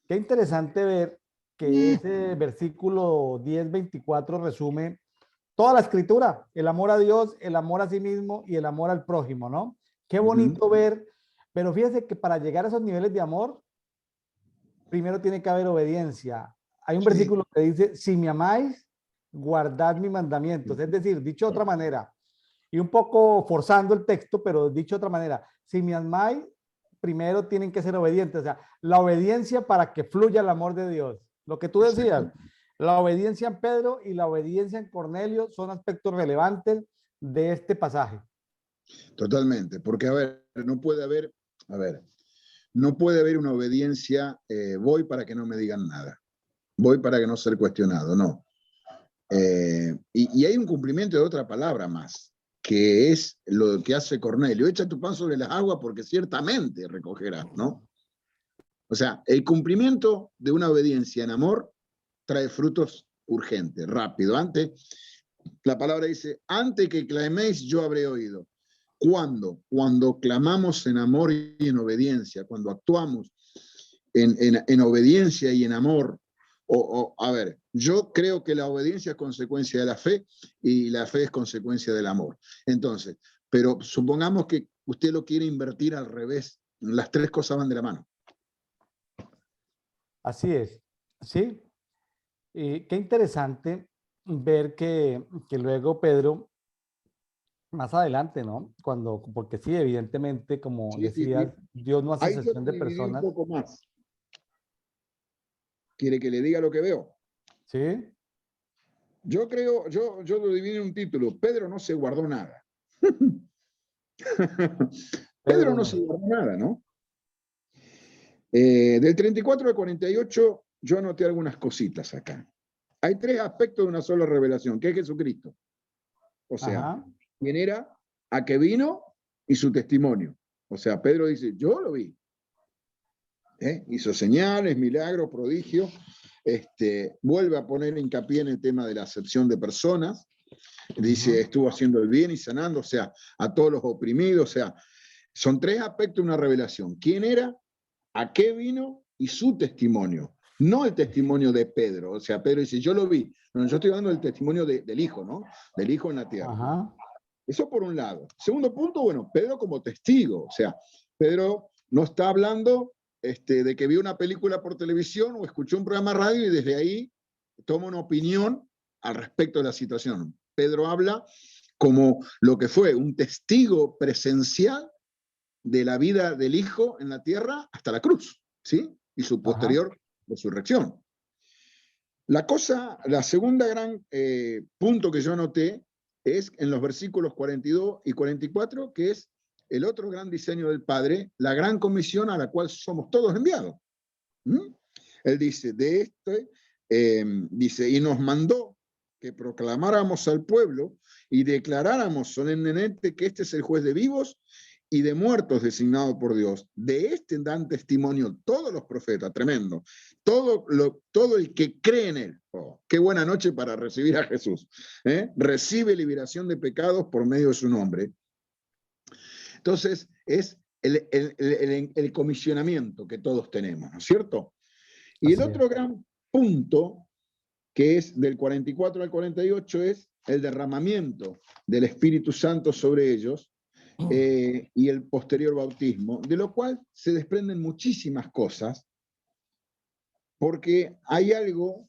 qué interesante ver que ese versículo 10:24 resume toda la escritura: el amor a Dios, el amor a sí mismo y el amor al prójimo, ¿no? Qué bonito ver, pero fíjese que para llegar a esos niveles de amor, primero tiene que haber obediencia. Hay un Sí. versículo que dice, si me amáis, guardad mis mandamientos. Es decir, dicho de otra manera, y un poco forzando el texto, pero dicho de otra manera, si me amáis, primero tienen que ser obedientes. O sea, la obediencia para que fluya el amor de Dios. Lo que tú decías, Exacto. la obediencia en Pedro y la obediencia en Cornelio son aspectos relevantes de este pasaje. Totalmente. Porque, no puede haber una obediencia, voy para que no me digan nada. Voy para que no ser cuestionado, no. Y hay un cumplimiento de otra palabra más, que es lo que hace Cornelio. Echa tu pan sobre las aguas porque ciertamente recogerás, ¿no? O sea, el cumplimiento de una obediencia en amor trae frutos urgentes, rápido. Antes, la palabra dice, antes que claméis, yo habré oído. ¿Cuándo? Cuando clamamos en amor y en obediencia, cuando actuamos en obediencia y en amor. A ver, yo creo que la obediencia es consecuencia de la fe y la fe es consecuencia del amor. Entonces, pero supongamos que usted lo quiere invertir al revés. Las tres cosas van de la mano. Así es, ¿sí? Y qué interesante ver que luego Pedro, más adelante, ¿no? Porque sí, evidentemente, como Sí, decías, Dios no hace ahí yo excepción lo de dividí un personas, poco más. ¿Quiere que le diga lo que veo? ¿sí? Yo creo, yo lo dividí en un título. Pedro no se guardó nada. Pedro Pedro no se no. guardó nada, ¿no? Del 34 al 48, yo anoté algunas cositas acá. Hay tres aspectos de una sola revelación, que es Jesucristo. O sea, Ajá. quién era, a qué vino y su testimonio. O sea, Pedro dice, yo lo vi. Hizo señales, milagros, prodigios. Vuelve a poner hincapié en el tema de la acepción de personas. Dice, estuvo haciendo el bien y sanando, o sea, a todos los oprimidos. O sea, son tres aspectos de una revelación. ¿Quién era? ¿A qué vino? Y su testimonio. No el testimonio de Pedro. O sea, Pedro dice, yo lo vi. No, yo estoy dando el testimonio del Hijo, ¿no? Del Hijo en la tierra. Ajá. Eso por un lado. Segundo punto, bueno, Pedro como testigo. O sea, Pedro no está hablando de que vio una película por televisión o escuchó un programa de radio y desde ahí toma una opinión al respecto de la situación. Pedro habla como lo que fue un testigo presencial de la vida del Hijo en la tierra hasta la cruz, ¿sí? Y su Ajá. posterior resurrección. La segunda gran punto que yo anoté es en los versículos 42 y 44, que es el otro gran diseño del Padre, la gran comisión a la cual somos todos enviados. ¿Mm? Él dice, dice, y nos mandó que proclamáramos al pueblo y declaráramos solemnemente que este es el juez de vivos y de muertos designado por Dios. De este dan testimonio todos los profetas, tremendo. Todo el que cree en él. Oh, qué buena noche para recibir a Jesús. Recibe liberación de pecados por medio de su nombre. Entonces, es el comisionamiento que todos tenemos, ¿no es cierto? Y el Así es. otro gran punto, que es del 44 al 48, es el derramamiento del Espíritu Santo sobre ellos y el posterior bautismo, de lo cual se desprenden muchísimas cosas, porque hay algo,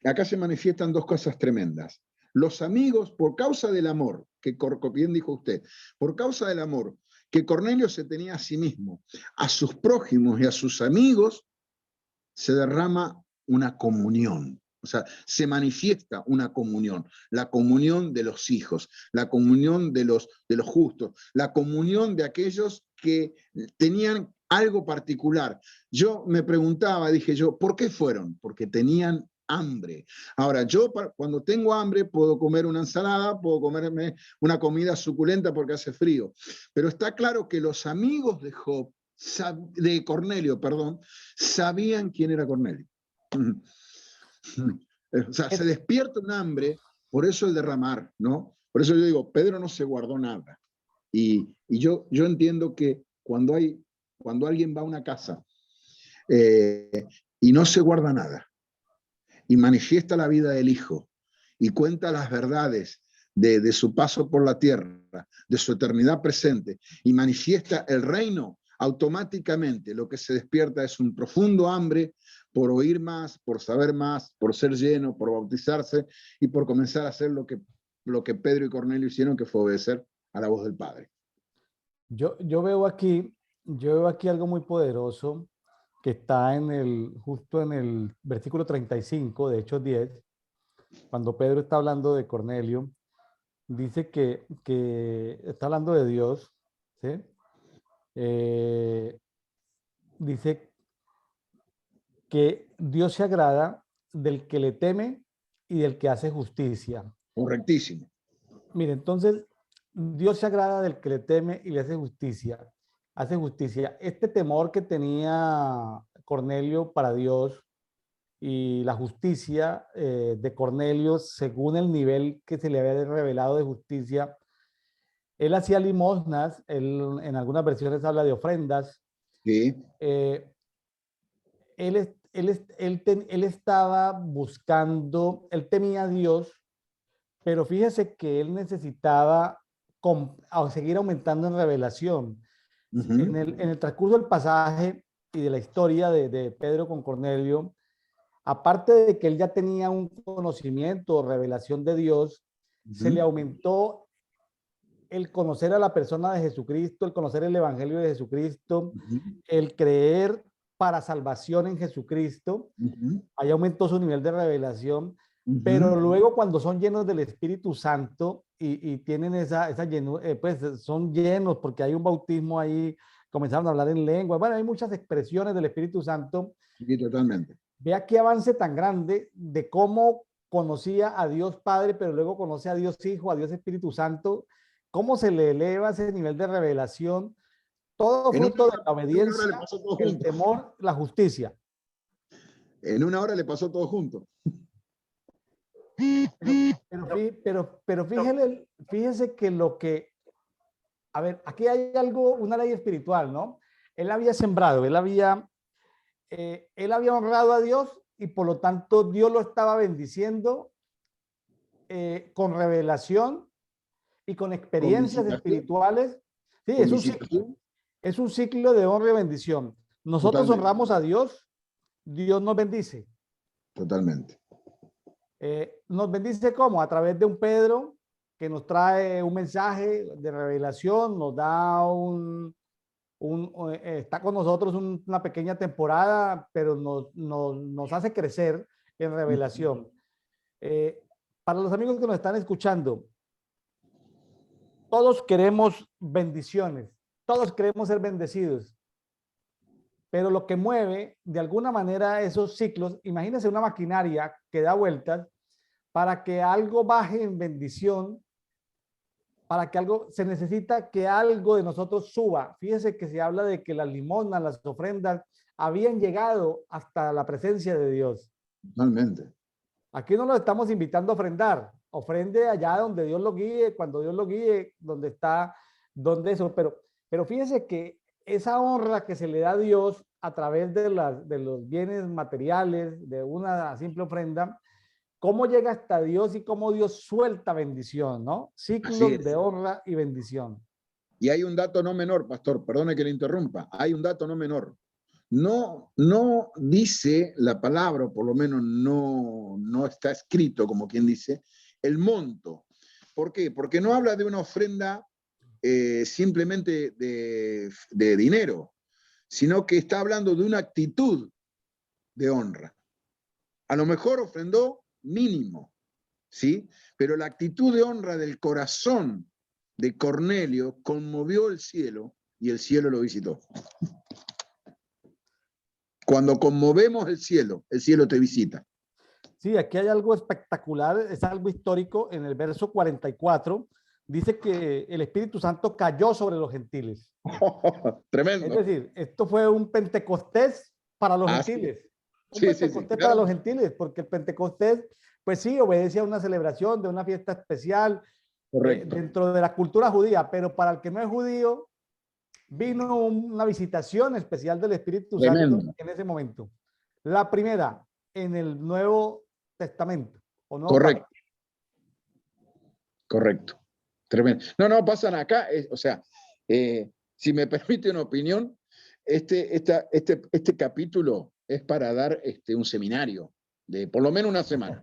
acá se manifiestan dos cosas tremendas. Los amigos, por causa del amor, que bien dijo usted, por causa del amor que Cornelio se tenía a sí mismo, a sus prójimos y a sus amigos, se derrama una comunión. O sea, se manifiesta una comunión, la comunión de los hijos, la comunión de los justos, la comunión de aquellos que tenían algo particular. Yo me preguntaba, dije yo, ¿por qué fueron? Porque tenían hambre. Ahora, yo cuando tengo hambre puedo comer una ensalada, puedo comerme una comida suculenta porque hace frío, pero está claro que los amigos de Job, de Cornelio, perdón, sabían quién era Cornelio. O sea, se despierta un hambre, por eso el derramar, ¿no? Por eso yo digo, Pedro no se guardó nada. Y yo entiendo que cuando alguien va a una casa y no se guarda nada, y manifiesta la vida del Hijo, y cuenta las verdades de su paso por la tierra, de su eternidad presente, y manifiesta el reino, automáticamente lo que se despierta es un profundo hambre por oír más, por saber más, por ser lleno, por bautizarse y por comenzar a hacer lo que Pedro y Cornelio hicieron, que fue obedecer a la voz del Padre. Yo veo aquí algo muy poderoso que está justo en el versículo 35 de Hechos 10, cuando Pedro está hablando de Cornelio, dice que está hablando de Dios, ¿sí? Eh, dice que Dios se agrada del que le teme y del que hace justicia. Correctísimo. Mire, entonces, Dios se agrada del que le teme y le hace justicia. Hace justicia. Este temor que tenía Cornelio para Dios y la justicia de Cornelio, según el nivel que se le había revelado de justicia, él hacía limosnas, él, en algunas versiones habla de ofrendas. Sí. Él estaba buscando, él temía a Dios, pero fíjese que él necesitaba seguir aumentando en revelación. En el transcurso del pasaje y de la historia de Pedro con Cornelio, aparte de que él ya tenía un conocimiento o revelación de Dios, se le aumentó el conocer a la persona de Jesucristo, el conocer el Evangelio de Jesucristo, el creer para salvación en Jesucristo. Ahí aumentó su nivel de revelación. Pero luego cuando son llenos del Espíritu Santo y tienen esa llenura, pues son llenos porque hay un bautismo ahí, comenzaron a hablar en lengua. Bueno, hay muchas expresiones del Espíritu Santo. Sí, totalmente. Vea qué avance tan grande de cómo conocía a Dios Padre, pero luego conoce a Dios Hijo, a Dios Espíritu Santo, cómo se le eleva ese nivel de revelación, todo fruto de la obediencia, el temor, la justicia. En una hora le pasó todo junto. Pero fíjese que a ver, aquí hay algo, una ley espiritual, ¿no? Él había sembrado, él había honrado a Dios y por lo tanto Dios lo estaba bendiciendo con revelación y con experiencias espirituales. Sí, es un ciclo de honra y bendición. Nosotros honramos a Dios, Dios nos bendice. Totalmente. Nos bendice ¿cómo? A través de un Pedro que nos trae un mensaje de revelación, nos da está con nosotros una pequeña temporada, pero nos hace crecer en revelación. Para los amigos que nos están escuchando, todos queremos bendiciones, todos queremos ser bendecidos, pero lo que mueve de alguna manera esos ciclos, imagínense una maquinaria que da vueltas para que algo baje en bendición, para que algo, se necesita que algo de nosotros suba. Fíjese que se habla de que las limosnas, las ofrendas, habían llegado hasta la presencia de Dios. Totalmente. Aquí no lo estamos invitando a ofrendar. Ofrende allá donde Dios lo guíe, cuando Dios lo guíe, donde está, donde eso. Pero fíjese que esa honra que se le da a Dios a través de los bienes materiales, de una simple ofrenda, cómo llega hasta Dios y cómo Dios suelta bendición, ¿no? Ciclos de honra y bendición. Y hay un dato no menor, pastor, perdone que le interrumpa, hay un dato no menor. No dice la palabra, o por lo menos no está escrito, como quien dice, el monto. ¿Por qué? Porque no habla de una ofrenda simplemente de dinero, sino que está hablando de una actitud de honra. A lo mejor ofrendó mínimo, ¿sí? Pero la actitud de honra del corazón de Cornelio conmovió el cielo y el cielo lo visitó. Cuando conmovemos el cielo te visita. Sí, aquí hay algo espectacular, es algo histórico. En el verso 44 dice que el Espíritu Santo cayó sobre los gentiles. Tremendo. Es decir, esto fue un Pentecostés para los gentiles. Un Pentecostés para los gentiles, porque el Pentecostés, pues sí, obedece a una celebración de una fiesta especial dentro de la cultura judía, pero para el que no es judío, vino una visitación especial del Espíritu Santo en ese momento. La primera en el Nuevo Testamento. ¿O Nuevo Pacto. Correcto. Tremendo. No, pasan acá, o sea, si me permite una opinión, este capítulo es para dar un seminario de por lo menos una semana.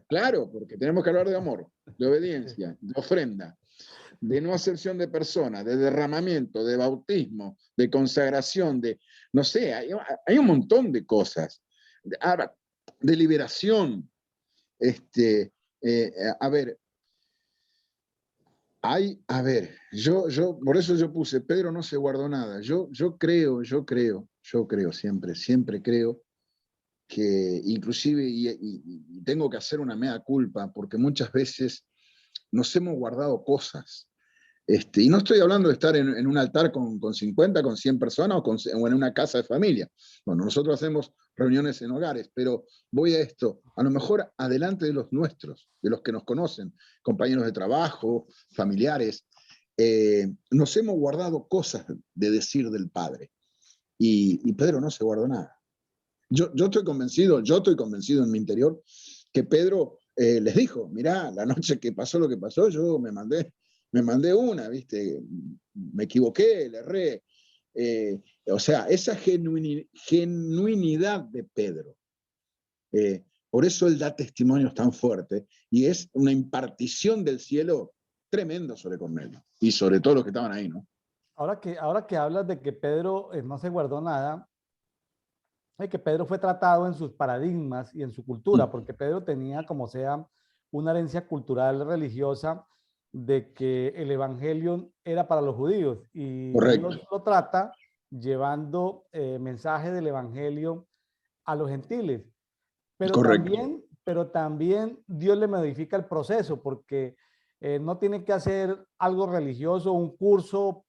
Claro, porque tenemos que hablar de amor, de obediencia, de ofrenda, de no acepción de personas, de derramamiento, de bautismo, de consagración, de, no sé, hay un montón de cosas. Ahora, de liberación. Por eso yo puse, Pedro no se guardó nada. Yo creo, siempre creo que inclusive, y tengo que hacer una mea culpa, porque muchas veces nos hemos guardado cosas. Y no estoy hablando de estar en un altar con 50, con 100 personas o en una casa de familia. Bueno, nosotros hacemos reuniones en hogares, pero voy a esto, a lo mejor adelante de los nuestros, de los que nos conocen, compañeros de trabajo, familiares, nos hemos guardado cosas de decir del Padre. Y Pedro no se guardó nada. Yo estoy convencido en mi interior que Pedro les dijo, mirá, la noche que pasó lo que pasó, yo me mandé una, ¿viste? Me equivoqué, le erré. O sea, esa genuinidad de Pedro. Por eso él da testimonios tan fuertes y es una impartición del cielo tremenda sobre Cornelio y sobre todos los que estaban ahí, ¿no? Ahora que hablas de que Pedro no se guardó nada, es que Pedro fue tratado en sus paradigmas y en su cultura, porque Pedro tenía, como sea, una herencia cultural religiosa de que el evangelio era para los judíos y Correcto. Dios lo trata llevando mensaje del evangelio a los gentiles. Correcto. Pero también Dios le modifica el proceso porque no tiene que hacer algo religioso, un curso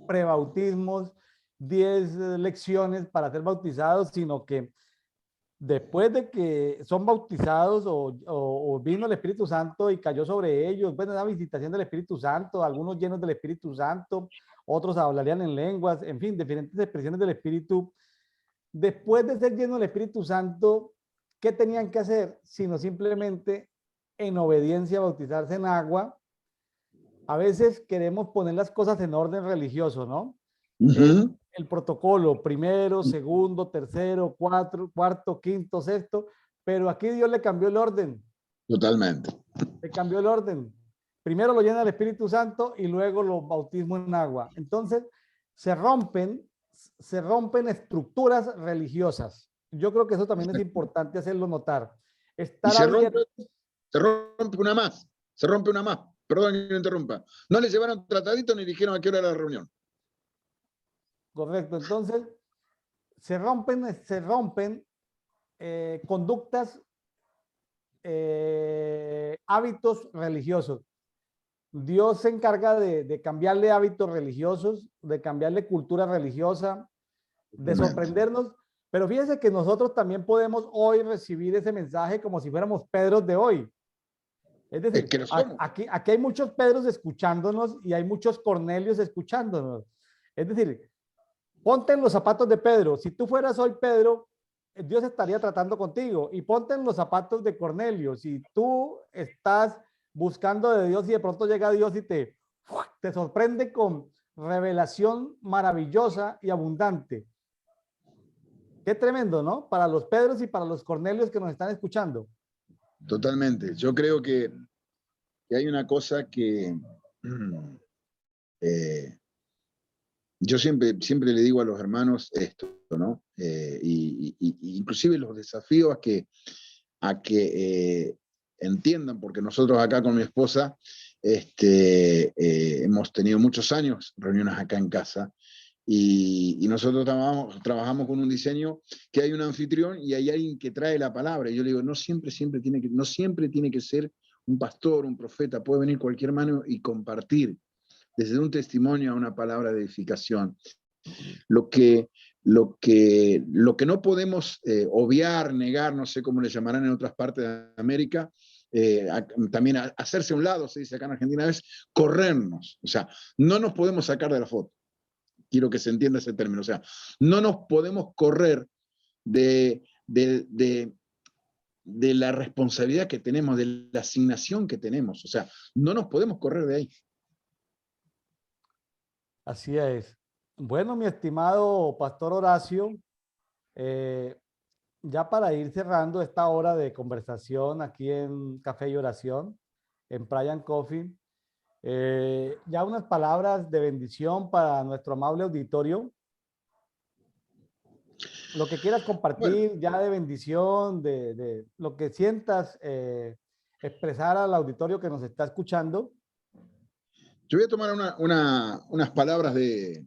prebautismos, 10 lecciones para ser bautizados, sino que después de que son bautizados o vino el Espíritu Santo y cayó sobre ellos, bueno, una visitación del Espíritu Santo, algunos llenos del Espíritu Santo, otros hablarían en lenguas, en fin, diferentes expresiones del Espíritu. Después de ser llenos del Espíritu Santo, ¿qué tenían que hacer? Sino simplemente en obediencia bautizarse en agua. A veces queremos poner las cosas en orden religioso, ¿no? El protocolo, primero, segundo, tercero, cuarto, quinto, sexto, pero aquí Dios le cambió el orden. Totalmente. Le cambió el orden. Primero lo llena el Espíritu Santo y luego lo bautismo en agua. Entonces se rompen estructuras religiosas. Yo creo que eso también es importante hacerlo notar. Y Estar abierto. se rompe una más, Perdón que me interrumpa. No le llevaron tratadito ni dijeron a qué hora era la reunión. Correcto. Entonces, se rompen conductas, hábitos religiosos. Dios se encarga de cambiarle hábitos religiosos, de cambiarle cultura religiosa, de sorprendernos. Pero fíjense que nosotros también podemos hoy recibir ese mensaje como si fuéramos Pedros de hoy. Es decir, Es que aquí hay muchos Pedros escuchándonos y hay muchos Cornelios escuchándonos. Es decir, ponte en los zapatos de Pedro. Si tú fueras hoy Pedro, Dios estaría tratando contigo. Y ponte en los zapatos de Cornelio. Si tú estás buscando de Dios y de pronto llega Dios y te sorprende con revelación maravillosa y abundante. Qué tremendo, ¿no? Para los Pedros y para los Cornelios que nos están escuchando. Totalmente. Yo creo que hay una cosa que yo siempre le digo a los hermanos esto, ¿no? Inclusive los desafío a que entiendan, porque nosotros acá con mi esposa hemos tenido muchos años reuniones acá en casa y nosotros trabajamos con un diseño que hay un anfitrión y hay alguien que trae la palabra. Y yo le digo, no siempre tiene que ser un pastor, un profeta, puede venir cualquier hermano y compartir desde un testimonio a una palabra de edificación. Lo que no podemos obviar, negar, no sé cómo le llamarán en otras partes de América, también hacerse a un lado, se dice acá en Argentina, es corrernos. O sea, no nos podemos sacar de la foto. Quiero que se entienda ese término. O sea, no nos podemos correr de la responsabilidad que tenemos, de la asignación que tenemos. O sea, no nos podemos correr de ahí. Así es. Bueno, mi estimado Pastor Horacio, ya para ir cerrando esta hora de conversación aquí en Café y Oración, en Brian Coffee, ya unas palabras de bendición para nuestro amable auditorio. Lo que quieras compartir Bueno, ya de bendición, de lo que sientas expresar al auditorio que nos está escuchando. yo voy a tomar unas palabras de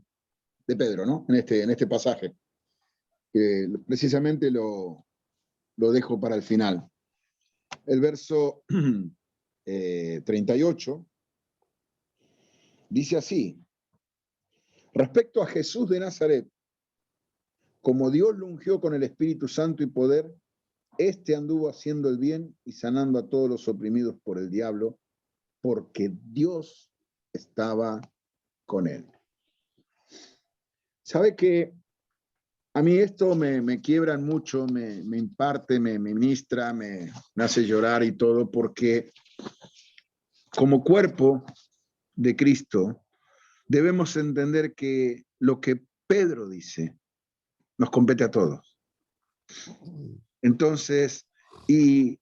Pedro, ¿no? En este pasaje, que precisamente lo lo dejo para el final. El verso 38 dice así: respecto a Jesús de Nazaret, como Dios lo ungió con el Espíritu Santo y poder, este anduvo haciendo el bien y sanando a todos los oprimidos por el diablo, porque Dios estaba con él. ¿Sabe que a mí esto me quiebra mucho, me imparte, me ministra, me hace llorar y todo, porque como cuerpo de Cristo debemos entender que lo que Pedro dice nos compete a todos. Entonces, y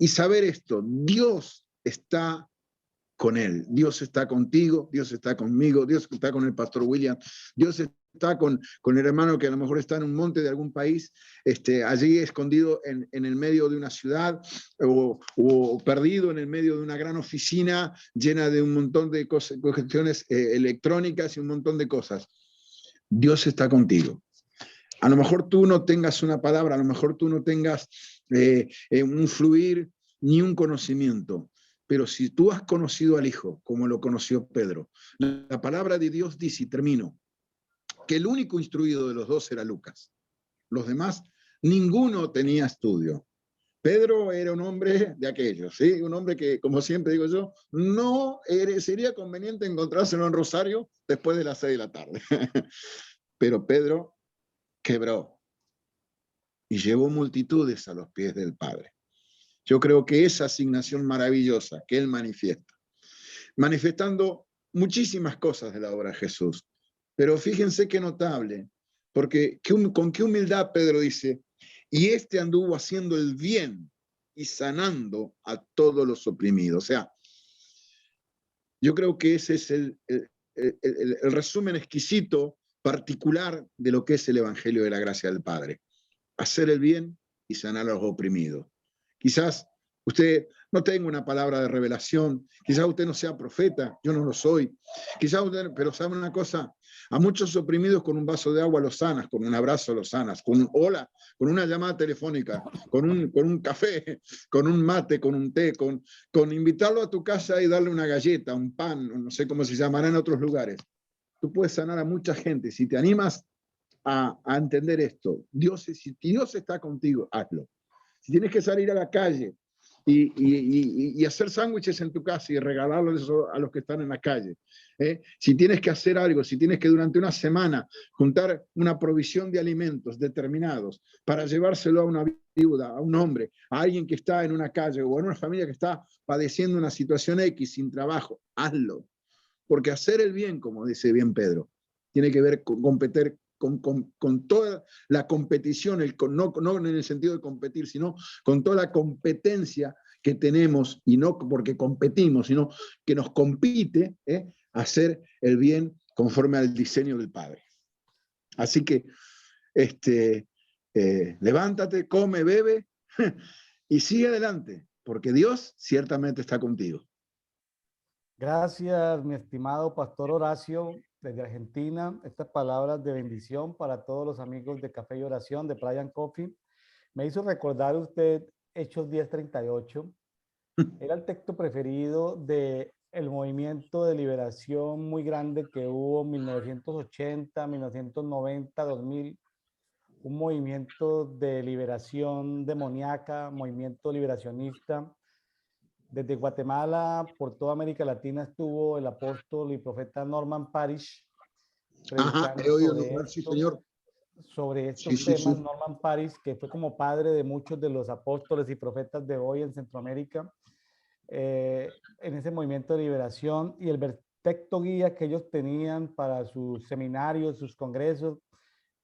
saber esto, Dios está con él, Dios está contigo, Dios está conmigo, Dios está con el pastor William, Dios está con el hermano que a lo mejor está en un monte de algún país, allí escondido en el medio de una ciudad o perdido en el medio de una gran oficina llena de un montón de cuestiones electrónicas y un montón de cosas. Dios está contigo. A lo mejor tú no tengas una palabra, a lo mejor tú no tengas un fluir ni un conocimiento, pero si tú has conocido al Hijo, como lo conoció Pedro, la palabra de Dios dice, y termino, que el único instruido de los dos era Lucas. Los demás, ninguno tenía estudio. Pedro era un hombre de aquellos, ¿sí? Un hombre que, como siempre digo yo, no sería conveniente encontrárselo en Rosario después de las 6 de la tarde. Pero Pedro quebró y llevó multitudes a los pies del Padre. Yo creo que esa asignación maravillosa que él manifiesta, manifestando muchísimas cosas de la obra de Jesús, pero fíjense qué notable, porque con qué humildad Pedro dice, y este anduvo haciendo el bien y sanando a todos los oprimidos. O sea, yo creo que ese es el resumen exquisito, particular de lo que es el Evangelio de la Gracia del Padre. Hacer el bien y sanar a los oprimidos. Quizás usted no tenga una palabra de revelación, quizás usted no sea profeta, yo no lo soy, quizás usted, pero sabe una cosa, a muchos oprimidos con un vaso de agua los sanas, con un abrazo los sanas, con un hola, con una llamada telefónica, con un café, con un mate, con un té, con invitarlo a tu casa y darle una galleta, un pan, no sé cómo se llamará en otros lugares. Tú puedes sanar a mucha gente, si te animas a entender esto. Si Dios está contigo, hazlo. Si tienes que salir a la calle y hacer sándwiches en tu casa y regalarlos a los que están en la calle, si tienes que hacer algo, si tienes que durante una semana juntar una provisión de alimentos determinados para llevárselo a una viuda, a un hombre, a alguien que está en una calle o en una familia que está padeciendo una situación X sin trabajo, hazlo. Porque hacer el bien, como dice bien Pedro, tiene que ver con competir con toda la competición, no en el sentido de competir, sino con toda la competencia que tenemos, y no porque competimos, sino que nos compite hacer el bien conforme al diseño del Padre. Así que levántate, come, bebe y sigue adelante, porque Dios ciertamente está contigo. Gracias, mi estimado Pastor Horacio, desde Argentina. Estas palabras de bendición para todos los amigos de Café y Oración, de Prayer and Coffee. Me hizo recordar usted Hechos 10:38. Era el texto preferido del movimiento de liberación muy grande que hubo en 1980, 1990, 2000. Un movimiento de liberación demoníaca, movimiento liberacionista. Desde Guatemala, por toda América Latina, estuvo el apóstol y profeta Norman Parish Ajá, he predicando oído nombrar, sí, señor. sobre Sí, estos sí, temas. sí. Norman Parish, que fue como padre de muchos de los apóstoles y profetas de hoy en Centroamérica, en ese movimiento de liberación, y el texto guía que ellos tenían para sus seminarios, sus congresos,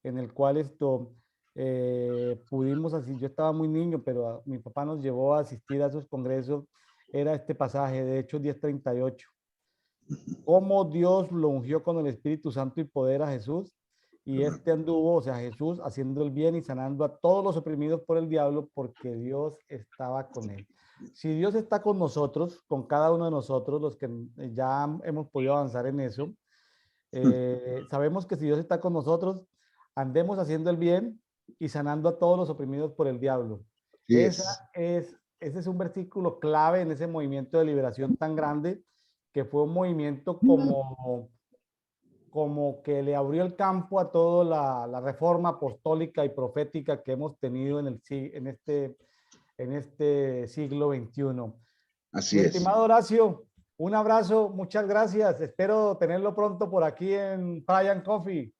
en el cual pudimos asistir. Yo estaba muy niño, pero mi papá nos llevó a asistir a esos congresos. Era este pasaje de Hechos 10:38. Cómo Dios lo ungió con el Espíritu Santo y poder a Jesús, y este anduvo, o sea, Jesús, haciendo el bien y sanando a todos los oprimidos por el diablo, porque Dios estaba con él. Si Dios está con nosotros, con cada uno de nosotros, los que ya hemos podido avanzar en eso, sabemos que si Dios está con nosotros, andemos haciendo el bien y sanando a todos los oprimidos por el diablo. Ese es un versículo clave en ese movimiento de liberación tan grande, que fue un movimiento como que le abrió el campo a toda la reforma apostólica y profética que hemos tenido en este siglo XXI. Así Mi es. estimado Horacio, un abrazo, muchas gracias. Espero tenerlo pronto por aquí en Brian Coffee.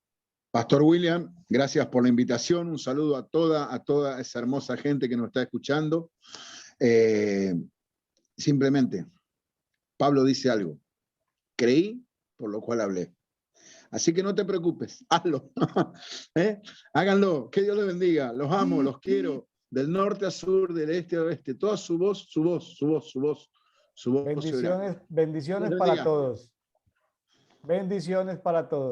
Pastor William, gracias por la invitación. Un saludo a toda esa hermosa gente que nos está escuchando. Simplemente, Pablo dice algo. Creí, por lo cual hablé. Así que no te preocupes, hazlo. Háganlo, que Dios les bendiga. Los amo, los quiero. Del norte a sur, del este a oeste. Toda su voz. Bendiciones, bendiciones para todos. Bendiciones para todos.